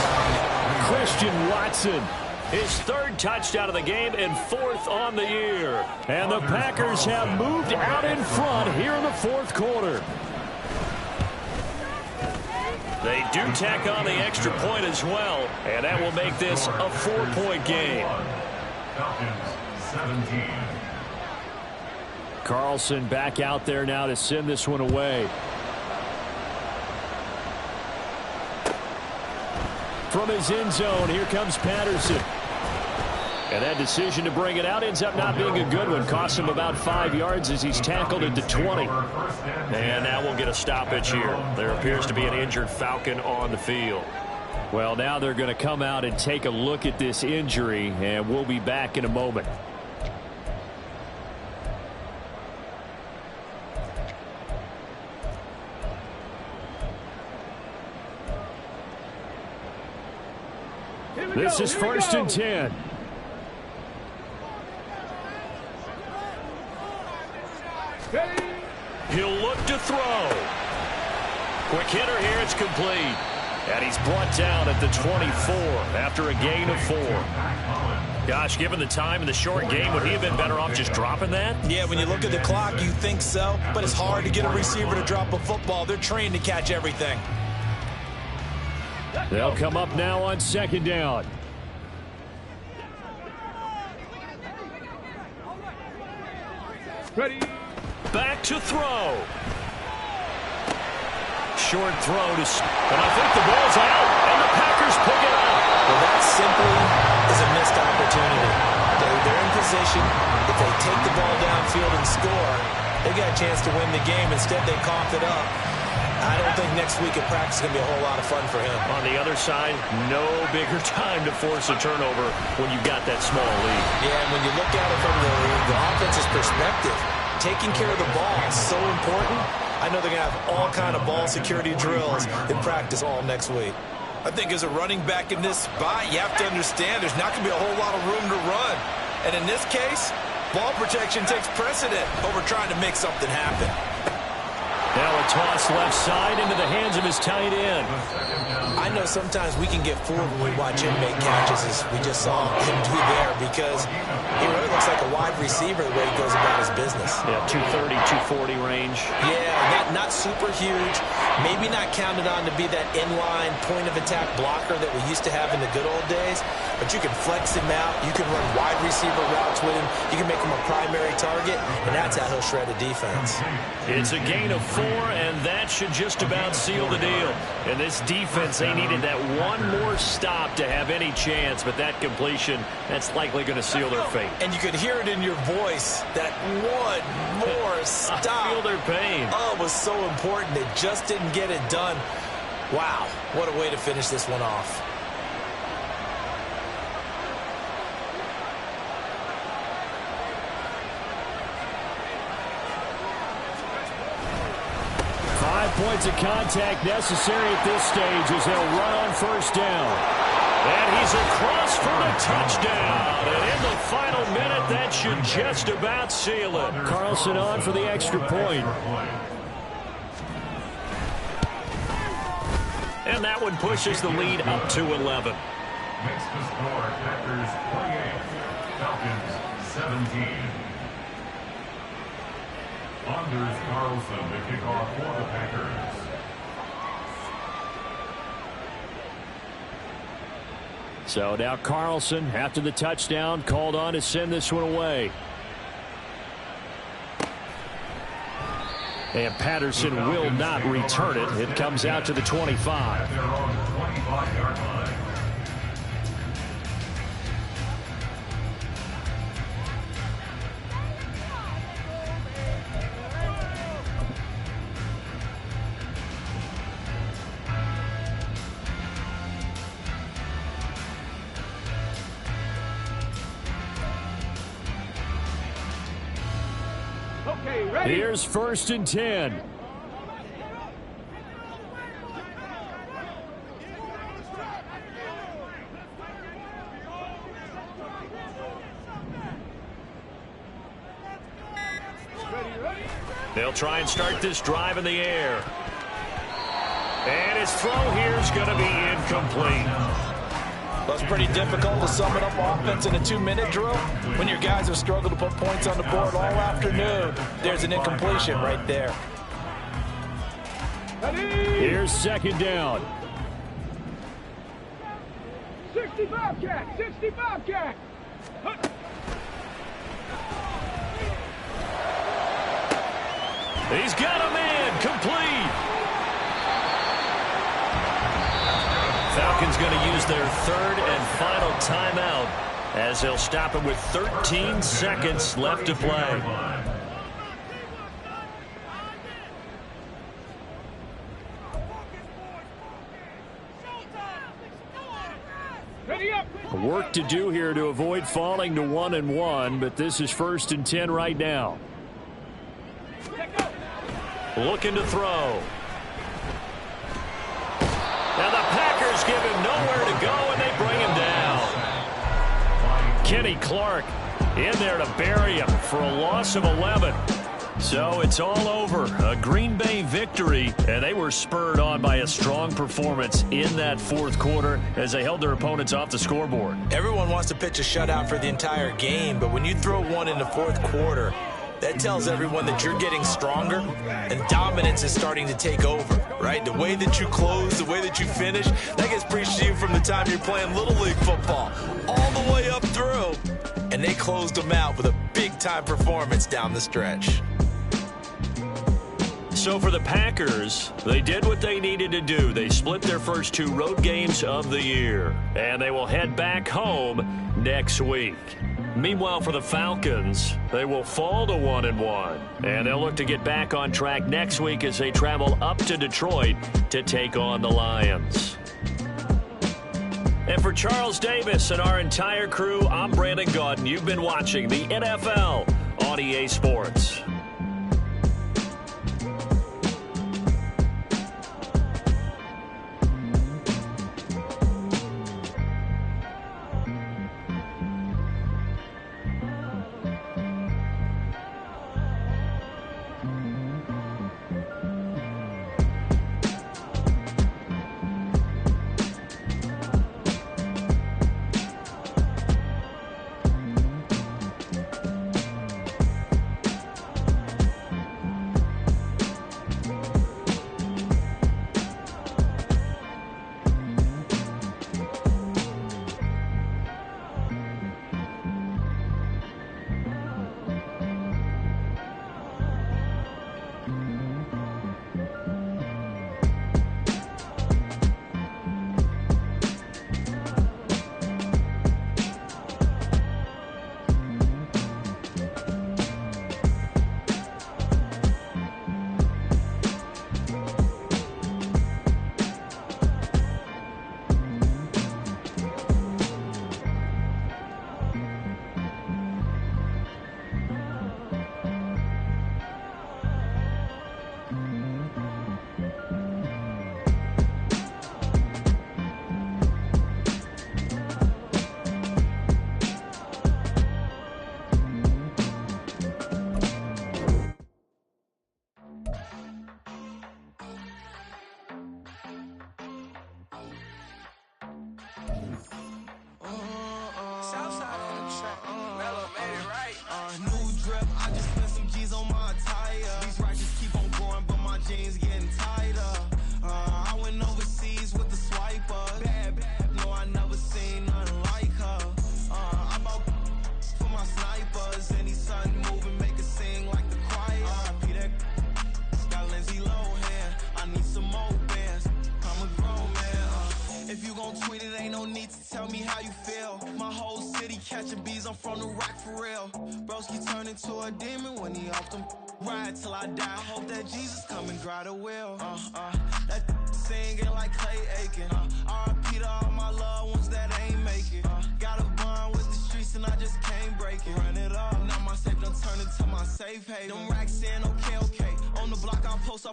Christian Watson. His 3rd touchdown of the game and 4th on the year. And the Packers have moved out in front here in the 4th quarter. They do tack on the extra point as well, and that will make this a 4-point game. Falcons 17. Carlson back out there now to send this one away. From his end zone, here comes Patterson. And that decision to bring it out ends up not being a good one. Costs him about 5 yards as he's tackled at the 20. And now we'll get a stoppage here. There appears to be an injured Falcon on the field. Well, now they're going to come out and take a look at this injury, and we'll be back in a moment. This is first and 10. He'll look to throw. Quick hitter here. It's complete. And he's brought down at the 24 after a gain of 4. Gosh, given the time in the short game, would he have been better off just dropping that? Yeah, when you look at the clock, you think so. But it's hard to get a receiver to drop a football. They're trained to catch everything. They'll come up now on second down. Ready. Back to throw. Short throw to, and I think the ball's out, and the Packers pick it up. Well, that simply is a missed opportunity. They're in position. If they take the ball downfield and score, they got a chance to win the game. Instead, they coughed it up. I don't think next week at practice is going to be a whole lot of fun for him. On the other side, no bigger time to force a turnover when you've got that small lead. Yeah, and when you look at it from the offense's perspective, taking care of the ball is so important. I know they're going to have all kind of ball security drills in practice all next week. I think as a running back in this spot, you have to understand there's not going to be a whole lot of room to run. And in this case, ball protection takes precedent over trying to make something happen. Now a toss left side into the hands of his tight end. I know sometimes we can get fooled when we watch him make catches, as we just saw him do there, because he really looks like a wide receiver the way he goes about his business. Yeah, 230, 240 range. Yeah, not super huge. Maybe not counted on to be that inline point-of-attack blocker that we used to have in the good old days, but you can flex him out. You can run wide receiver routes with him. You can make him a primary target, and that's how he'll shred a defense. It's a gain of 4, and that should just about seal the deal. And this defense, they needed that one more stop to have any chance, but that completion, that's likely going to seal their fate. And you could hear it in your voice, that one more stop. I feel their pain. Oh, it was so important. They just didn't get it done. Wow, what a way to finish this one off. Points of contact necessary at this stage as they'll run on first down. And he's across for the touchdown. And in the final minute, that should just about seal it. Carlson on for the extra point. And that one pushes the lead up to 11. Makes the score Packers 28, Falcons 17. Anders Carlson to kick off for the Packers. So now Carlson, after the touchdown, called on to send this one away. And Patterson will not return it. It comes out to the 25. At their own 25-yard line. Here's first and 10. They'll try and start this drive in the air. And his throw here is going to be incomplete. Well, it's pretty difficult to sum it up offense in a 2-minute drill when your guys have struggled to put points on the board all afternoon. There's an incompletion right there. Here's second down. 60 Bobcat! 60 Bobcat! He's got a man complete. Falcons going to use their third and final timeout as they'll stop him with 13 seconds left to play. Work to do here to avoid falling to 1-1, but this is 1st and 10 right now. Looking to throw. And the Packers give him nowhere to go, and they bring him down. Kenny Clark in there to bury him for a loss of 11. So it's all over. A Green Bay victory, and they were spurred on by a strong performance in that fourth quarter as they held their opponents off the scoreboard. Everyone wants to pitch a shutout for the entire game, but when you throw one in the fourth quarter, that tells everyone that you're getting stronger and dominance is starting to take over, right? The way that you close, the way that you finish, that gets preached to you from the time you're playing Little League football all the way up through. And they closed them out with a big-time performance down the stretch. So for the Packers, they did what they needed to do. They split their first 2 road games of the year, and they will head back home next week. Meanwhile, for the Falcons, they will fall to 1-1, and they'll look to get back on track next week as they travel up to Detroit to take on the Lions. And for Charles Davis and our entire crew, I'm Brandon Gaudin. You've been watching the NFL on EA Sports.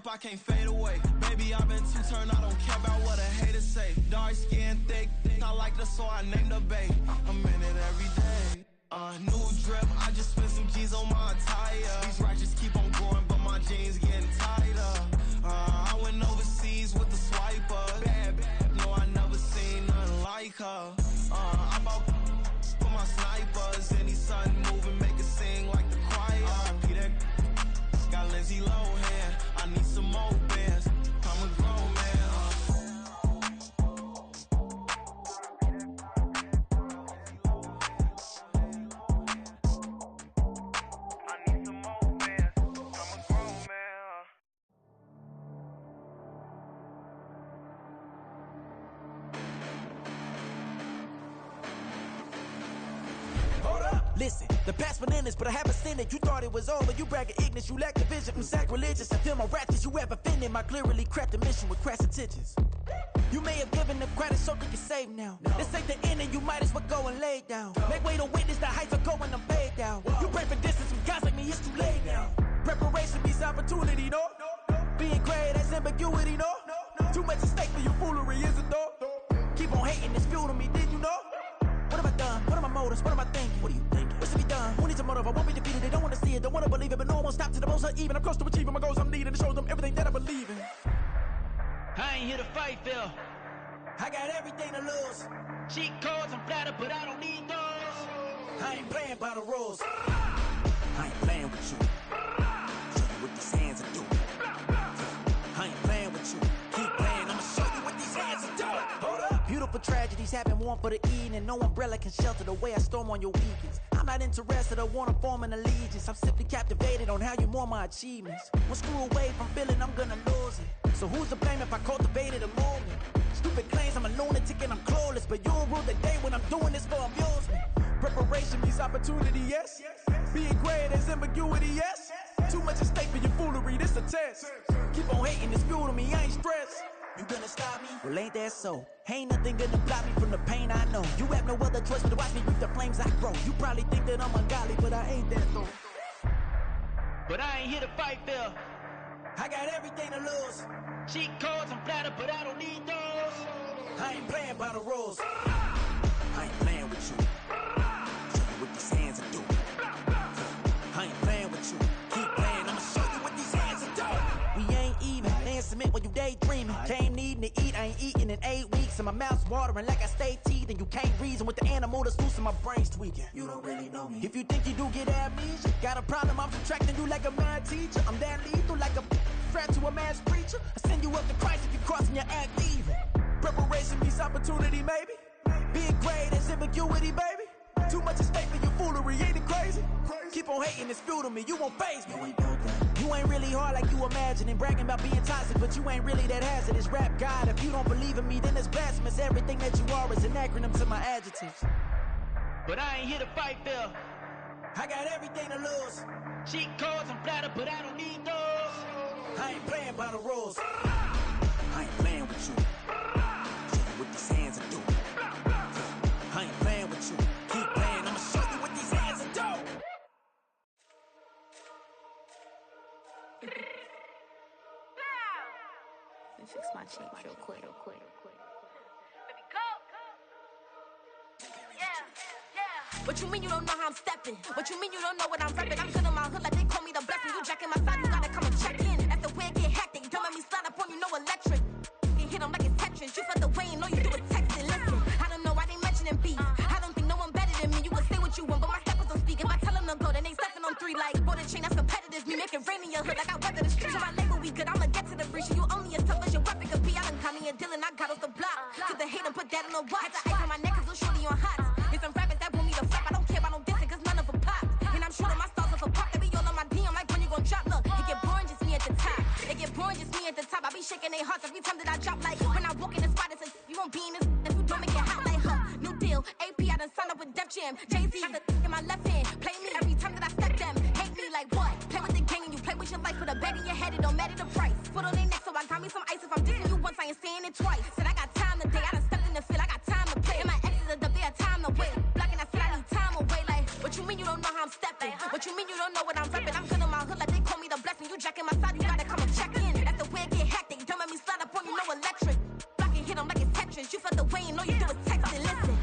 I can't fade away. Baby, I've been too turned, I don't care about what a hater say. Dark skin, thick, I like the so I named the babe. I'm in it every day. New drip, I just spent some G's on my attire. These righteous keep on growing, but my jeans getting tighter. I went overseas with the swiper. Bad, no, I never seen nothing like her. I bought for my snipers. Any sun moving, make it sing like the choir. Peter got Lindsay Lohan. I need some more bands. I'm a grown man. Listen, the past bananas, but I haven't seen it. You thought it was over, you bragging ignorance, you lack the vision. I'm sacrilegious, I feel my wrath. You ever offended my clearly crafted mission with crass intentions. You may have given them credit so they can save now. This ain't the end and you might as well go and lay down. Make way to witness the heights are going, I'm fade down. You pray for distance from guys like me, it's too late now. Preparation means opportunity, no? Being great, that's ambiguity, no? Too much at stake for your foolery, is it though? Keep on hating, it's fuel to me, did you know? What have I done? What are my motives? What am I thinking? What are you thinking? What's to be done? Who needs a motive? I won't be defeated. They don't want to see it, don't want to believe it, but no one won't stop to the most even. I'm close to achieving my goals. I'm needing to show them everything that I believe in. I ain't here to fight, Phil. I got everything to lose. Cheat codes, I'm flattered, but I don't need those. I ain't playing by the rules. I ain't playing with you. Show you what these hands are doing. I ain't playing with you. Keep playing, I'ma show you what these hands are doing. Hold up. Beautiful tragedies happen, one for the evening. No umbrella can shelter the way I storm on your weekends. I'm not interested, I wanna form an allegiance. I'm simply captivated on how you more my achievements. One screw away from feeling I'm gonna lose it. So who's to blame if I cultivated a movement? Stupid claims I'm a lunatic and I'm clueless, but you'll rule the day when I'm doing this for amusement. Preparation means opportunity, yes. Being great is ambiguity, yes. Too much at stake for your foolery, this a test. Keep on hating, it's fuel to me, I ain't stressed. You gonna stop me? Well, ain't that so? Ain't nothing gonna block me from the pain I know. You have no other choice but to watch me reap the flames I grow. You probably think that I'm ungodly, but I ain't that though. But I ain't here to fight, Phil. I got everything to lose. Cheat codes, I'm flattered, but I don't need those. I ain't playing by the rules. I ain't playing with you. Show you what these hands are doing. I ain't playing with you. Keep playing, I'ma show you what these hands are doing. We ain't even. They ain't submit when you daydreaming. Came needing to eat, I ain't eating in 8 weeks. And my mouth's watering like I stay teeth. And you can't reason with the animal that's loose and my brain's tweaking. You don't really know me. If you think you do get amnesia, got a problem, I'm subtracting you like a mad teacher. I'm that lethal like a threat to a mass preacher. I send you up to Christ if you crossing your act evil. Preparation means opportunity, maybe. Being great is ambiguity, baby. Too much at stake for your foolery, ain't it crazy? Keep on hating, it's fuel to me, you won't faze me. You ain't really hard like you imagine and bragging about being toxic, but you ain't really that hazardous. Rap God, if you don't believe in me, then it's blasphemous. Everything that you are is an acronym to my adjectives. But I ain't here to fight, Phil. I got everything to lose. Cheat codes, I'm flattered, but I don't need those. I ain't playing by the rules. I ain't playing with you. Show you what these hands are doing. I ain't playing with you. Keep playing, I'ma show you what these hands are doing. Let me fix my cheeks real quick. Baby, go. Yeah. What you mean you don't know how I'm stepping? What you mean you don't know what I'm repping? I'm good in my hood like they call me the blessing. You jacking my side, you gotta come and check in. That's the way it get hectic. Don't let me slide up on you, no electric. You hit them like it's Tetris. You felt the way and know you do it texting. Listen, I don't know why they mentioning beef. I don't think no one better than me. You can say what you want, but my steppers don't speak. If I tell them to go, then they stepping on 3 like golden chain. That's competitive. Me make it rain in your hood like I weather the street. So I label we good. I'ma get to the breach. You only as tough as your weapon could be. I done Connie and Dylan. I got off the block. Took the hate and put that on the watch. The ice on my neck is a shorty on hot. It's some rappers that want me to flop. I don't care about no dissing, cause none of them pop. And I'm shooting my stars off a pop. They be all on my DM like when you gon' drop. Look, it get boring just me at the top. It get boring just me at the top. I be shaking their hearts every time that I drop. Like when I walk in the spot, it's like you won't be in this. If you don't make it hot like new deal. AP, I done signed up with Def Jam. Jay-Z, got the in my left hand. Play me every time that I step them. Hate me like what? Play with the gang and you play with your life. Put a bag in your head, it don't matter the price. Put on their neck, so I got me some ice. If I'm dissing you once, I ain't saying it twice. Said I got time today, I done stepped in the field, I got time to play. And my exes are up, they had time to wait. Blocking, I said I need time away. Like, what you mean you don't know how I'm stepping? What you mean you don't know what I'm repping? I'm good in my hood like they call me the blessing. You jacking my side, you gotta come and check in. That's the way it get hectic. Don't let me slide up on you, no electric. Blocking, hit them like it's Tetris. You felt the way and know you do is texting. Listen.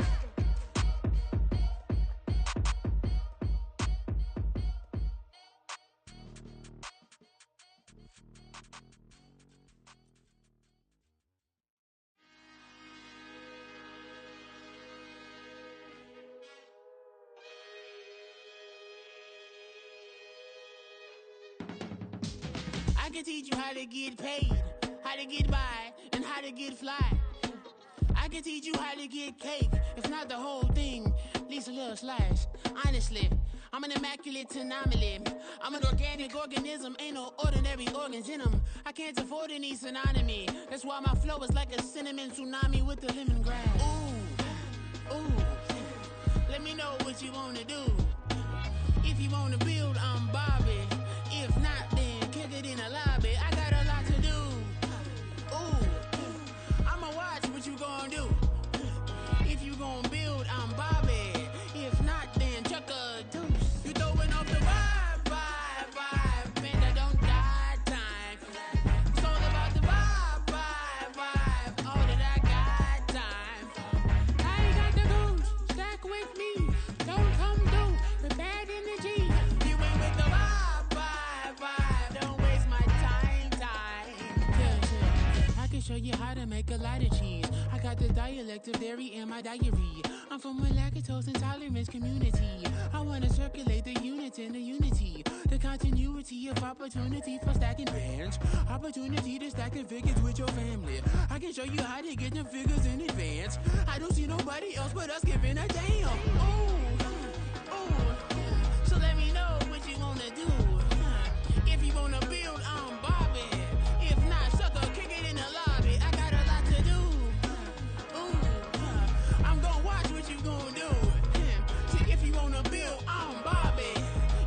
I can teach you how to get paid, how to get by, and how to get fly. I can teach you how to get cake, if not the whole thing, at least a little slice. Honestly, I'm an immaculate anomaly. I'm an organic organism, ain't no ordinary organs in them. I can't afford any synonymy. That's why my flow is like a cinnamon tsunami with the lemongrass. Ooh, ooh, let me know what you wanna do. If you wanna build, I'm Bobby. If not, then kick it in the lobby. I got a lot to do. Ooh, I'ma watch what you gonna do. If you gonna build, I'm Bobby. If not, then chuck a deuce. You throwing off the vibe, vibe, vibe. Man, I don't die time. It's all about the vibe, vibe, vibe. All that I got time. I ain't got the goose. Stack with me. Don't come through with bad energy. You ain't with the vibe, vibe, vibe. Don't waste my time. Yeah. I can show you how to make a lot of cheese. I got the dialect of dairy in my diary. I'm from a lactose intolerance community. I wanna circulate the units in the unity. The continuity of opportunity for stacking bands. Opportunity to stack the figures with your family. I can show you how to get the figures in advance. I don't see nobody else but us giving a damn. Ooh, ooh. So let me know what you wanna do. If you wanna build, I'm Bobby. If not, sucker, kick it in the lobby. I got a lot to do. Ooh, I'm gonna watch what you gonna do. See, if you wanna build, I'm Bobby.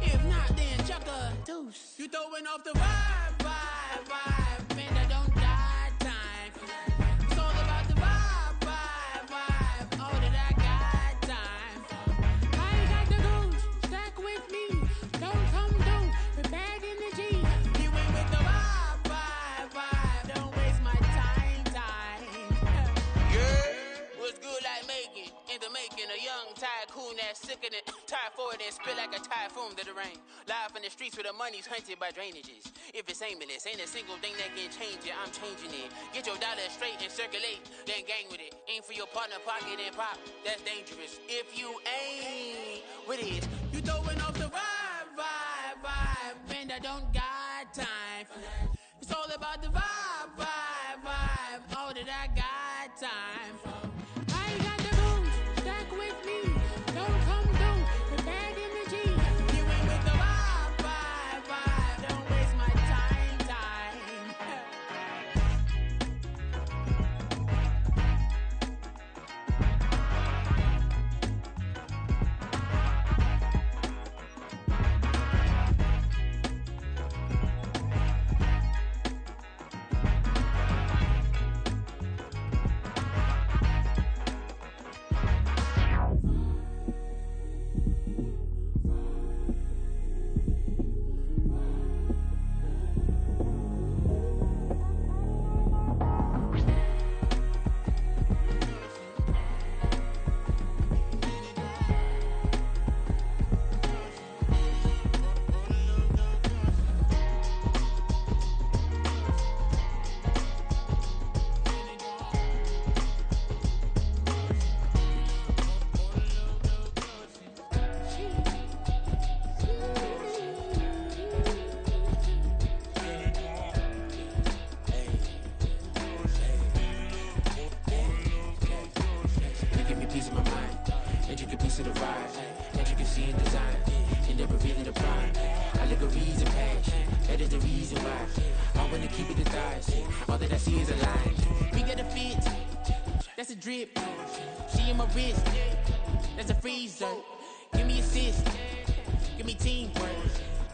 If not, then chuck a deuce. You throwing off the vibe, vibe, vibe. Man, I don't die time. It's all about the vibe, vibe, vibe. All that I got time. I ain't got the goose. Stack with me. Don't come through with bad energy. You ain't with the vibe, vibe, vibe. Don't waste my time. Yeah, what's good like making? In the making, a young tycoon that's sick in it. Tie forward and spit like a typhoon to the rain. Live in the streets where the money's hunted by drainages. If it's aimless, ain't a single thing that can change it. I'm changing it. Get your dollar straight and circulate, then gang with it. Aim for your partner, pocket and pop. That's dangerous. If you ain't with it, you throwing off the vibe, vibe, vibe. Man, I don't got time for that. It's all about the vibe, vibe, vibe. All that I got time for. I ain't got the goose. Stack with me. Don't come through with bad energy. You ain't with the vibe, vibe, vibe. Don't waste my time. Drip, she in my wrist, that's a freezer. Give me assist, give me teamwork,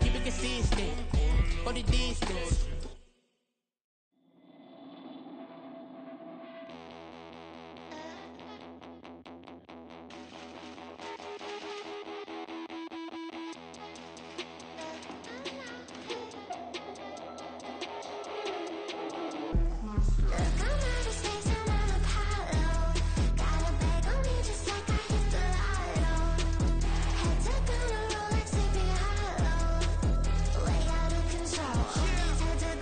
keep it consistent, for the distance. Head to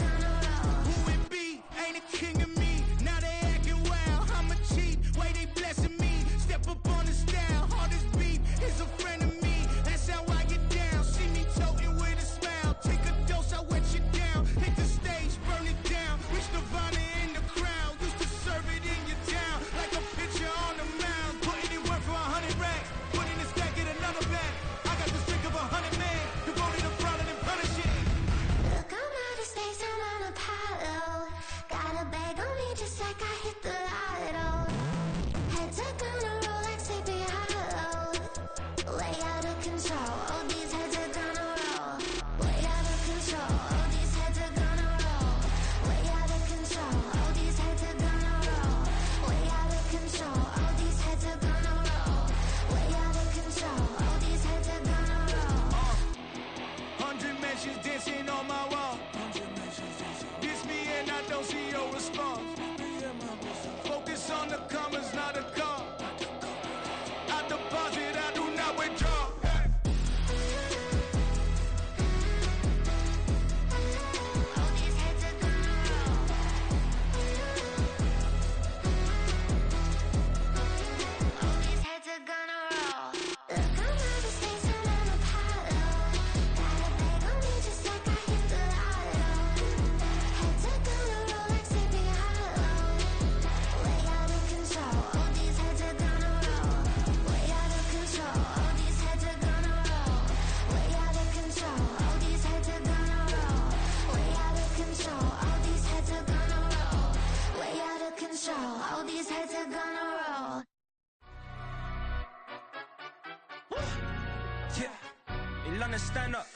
wanna stand up.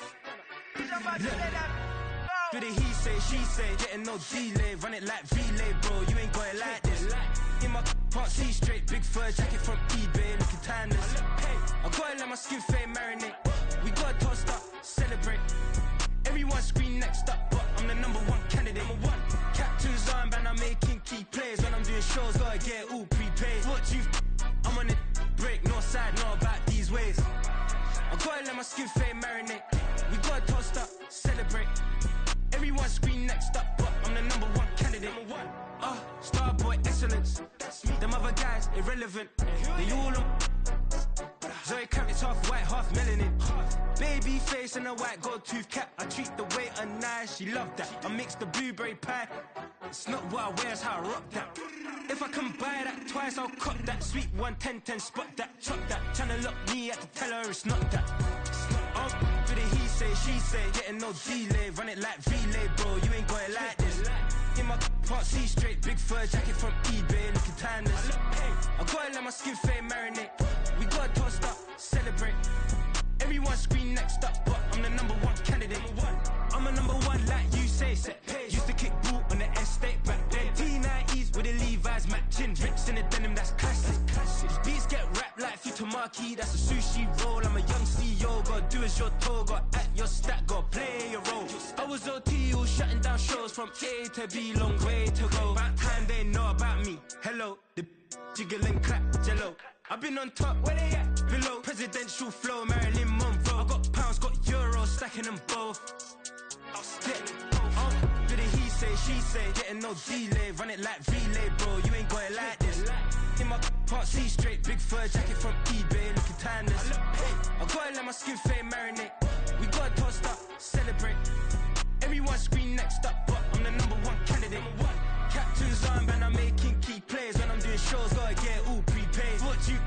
Look. Do the he say, she say, getting no delay. Run it like relay, bro, you ain't got it like this. In my can't see straight, big fur jacket from eBay, looking timeless. I gotta let my skin fade marinate. We gotta toast up, celebrate. Everyone scream next up, but I'm the #1 candidate. Captain's armband, I'm making key plays. When I'm doing shows, gotta get all prepaid. What you I'm on it, break, no side, no about these ways. I gotta let my skin fade marinate. We gotta toast up, celebrate. Everyone scream next up, but I'm the #1 candidate. Starboy excellence. Them other guys irrelevant. They all on. Zoe Kravitz half white, half melanin. Baby face and a white gold tooth cap. I treat the waiter nice, she love that. I mix the blueberry pie. It's not what I wear, it's how I rock that. If I can buy that twice, I'll cop that. Sweet 110, spot that, chop that. Tryna lock me at the tell her it's not that. Do the he say, she say, getting no delay. Run it like relay, bro, you ain't got it like this. In my can't see straight, big fur jacket from eBay, looking timeless. I gotta let my skin fade marinate. We gotta toast up, celebrate. Everyone scream next up, but I'm the #1 candidate. I'm a #1 like you say, set. Used to kick boot on the estate back then. T90s with the Levi's matching. Rips in the denim, that's classic. These beats get wrapped like Futamaki, that's a sushi roll. I'm a young CEO, gotta do as you're told. Gotta act your stat, gotta play your role. I was OT, all shutting down shows from A to B, long way to go. About time they know about me. Hello, the jiggle and clap, jello. I've been on top, where they at? Below, presidential flow, Marilyn Monroe. I got pounds, got euros, stacking them both. Do the he say, she say, getting no delay. Run it like relay, bro, you ain't got it like this. In my can't see straight, big fur jacket from eBay, looking timeless. I gotta let my skin fade marinate. We gotta toast up, celebrate. Everyone scream next up, but I'm the #1 candidate. Captain's armband, I'm making key plays. When I'm doing shows, gotta get all prepaid. What you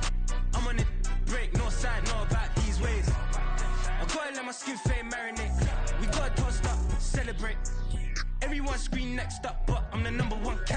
I'm on it, break, no side, no about these ways. I gotta let my skin fade marinate. We gotta toast up, celebrate. Everyone scream next up, but I'm the #1 candidate.